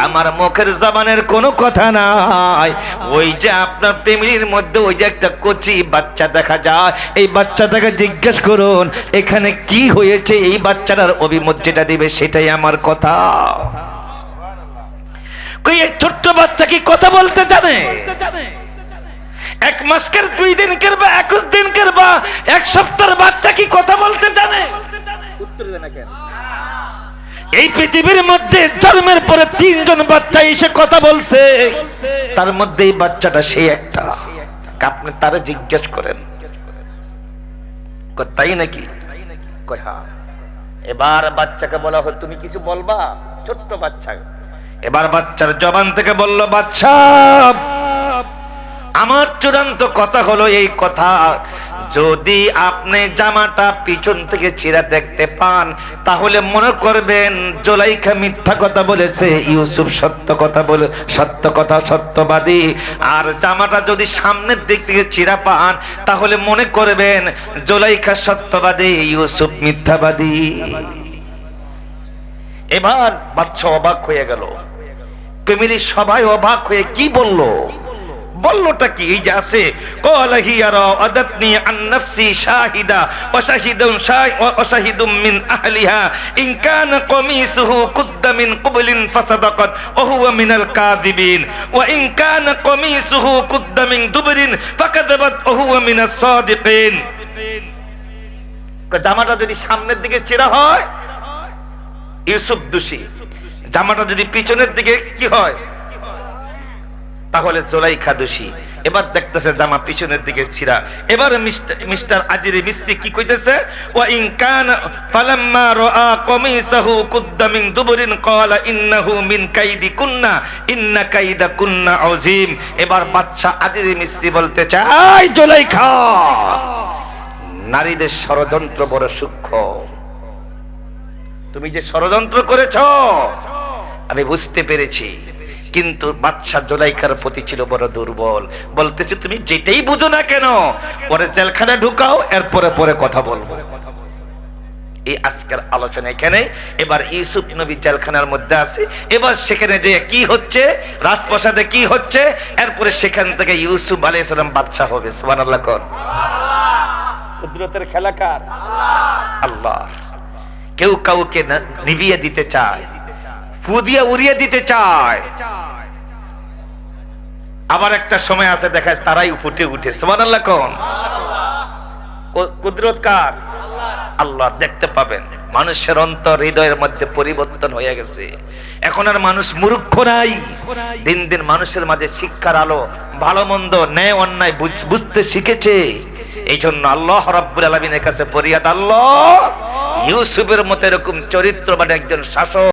আমার মুখের জবানের কোনো কথা নাই। ওই যে আপনার প্রেমের মধ্যে ওই যে একটা কচি বাচ্চা দেখা যায়, এই বাচ্চাটাকে জিজ্ঞেস করুন এখানে কি হয়েছে, এই বাচ্চাটার অভিমত যেটা দিবে সেটাই আমার কথা। কই এই ছোট্ট বাচ্চা কি কথা বলতে জানে? 1 মাসের 2 দিনকের বা 21 দিনকের বা 1 সপ্তাহের বাচ্চা কি কথা বলতে জানে? উত্তর দেন না কেন? এই পৃথিবীর মধ্যে জন্মের পরে 3 জন বাচ্চা এসে কথা বলছে, তার মধ্যে এই বাচ্চাটা সেই একটা। আপনি তারে জিজ্ঞেস করেন, তাই নাকি? কয় হ্যাঁ। এবার বাচ্চাকে বলা হয় তুমি কিছু বলবা, ছোট্ট বাচ্চা। এবার বাচ্চার জবান থেকে বলল, বাচ্চা আমার চূড়ান্ত কথা হলো এই কথা, যদি আপনি জামাটা পিছন থেকে ছিঁড়া দেখতে পান তাহলে মনে করবেন জুলাইখা মিথ্যা কথা বলেছে, ইউসুফ সত্য কথা বলে, সত্য কথা সত্যবাদী। আর জামাটা যদি সামনের দিক থেকে ছিঁড়া পান তাহলে মনে করবেন জুলাইখা সত্যবাদী, ইউসুফ মিথ্যাবাদী। এবার বাচ্চা অবাক হয়ে গেল, ফ্যামিলির সবাই অবাক হয়ে কি বললো, বললোটা কি? এই যে আছে, ক্বালা হিয়া রাওয়াদাতনি আন নাফসি শাহিদা ওয়া শাহিদুম মিন আহলিহা ইন কানা কামিসুহু কুদ্দা মিন কুবলিন ফাসাদাকাত ওয়া হুয়া মিনাল কাযিবিন ওয়া ইন কানা কামিসুহু কুদ্দা মিন দুবরিন ফাকাযাবাত ওয়া হুয়া মিনাস সাদিকিন। জামাটা যদি সামনের দিকে ছেঁড়া হয় ইউসুফ দোষী, জামাটা যদি পিছনের দিকে কি হয় তাহলে জুলাইখা দোষী। এবার দেখতেছে জামা পিছনের দিকে ছিঁড়া। এবার মিস্টার আজিরি মিস্ত্রি কি কইতেছে, ওয়া ইন কানা ফালাম্মা রাআ কামিসাহু কুদ্দা মিন দুবরিন ক্বালা ইন্নাহু মিন কাইদিকুন্না ইন্না কাইদাকুন্না আযীম। এবার বাদশা আজিরি মিস্ত্রি বলতে চায়, জুলাইখা নারীদের ষড়যন্ত্র বড় সূক্ষ্ম, তুমি যে ষড়যন্ত্র করেছো আমি বুঝতে পেরেছি, কিন্তু বাদশা জুলাইখার প্রতি ছিল বড় দুর্বল। বলতেছে তুমি যেটাই বুঝো না কেন পরে জেলখানা ঢুকাও, এরপরে পরে কথা বলবো। এই আজকের আলোচনা এখানে। এবার ইউসুফ নবী জেলখানার মধ্যে আছে, এবার সেখানে যে কি হচ্ছে, রাজপ্রাসাদে কি হচ্ছে, এরপরে সেখান থেকে ইউসুফ আলাইহিস সালাম বাদশা হবে। সুবহানাল্লাহ কোন? কুদরতের খেলা কার? আল্লাহ। কেউ কাউকে নিভিয়ে দিতে চায়, ফুদিয়া উড়িয়ে দিতে চায়, আবার একটা সময় আছে দেখায় তারাই ফুটে উঠে। সুবহানাল্লাহ কোন? কুদরত কার? আল্লাহ। দেখতে পাবেন মানুষের অন্তর হৃদয়ের মধ্যে পরিবর্তন হয়ে গেছে। এখন আর মানুষ মূর্খ নাই, দিন দিন মানুষের মাঝে শিক্ষার আলো, ভালো মন্দ, ন্যায় অন্যায় বুঝতে শিখেছে। এই জন্য আল্লাহ রাব্বুল আলামিনের কাছে ফরিয়াদ, আল্লাহ ইউসুফের মতো এরকম চরিত্রবান একজন শাসক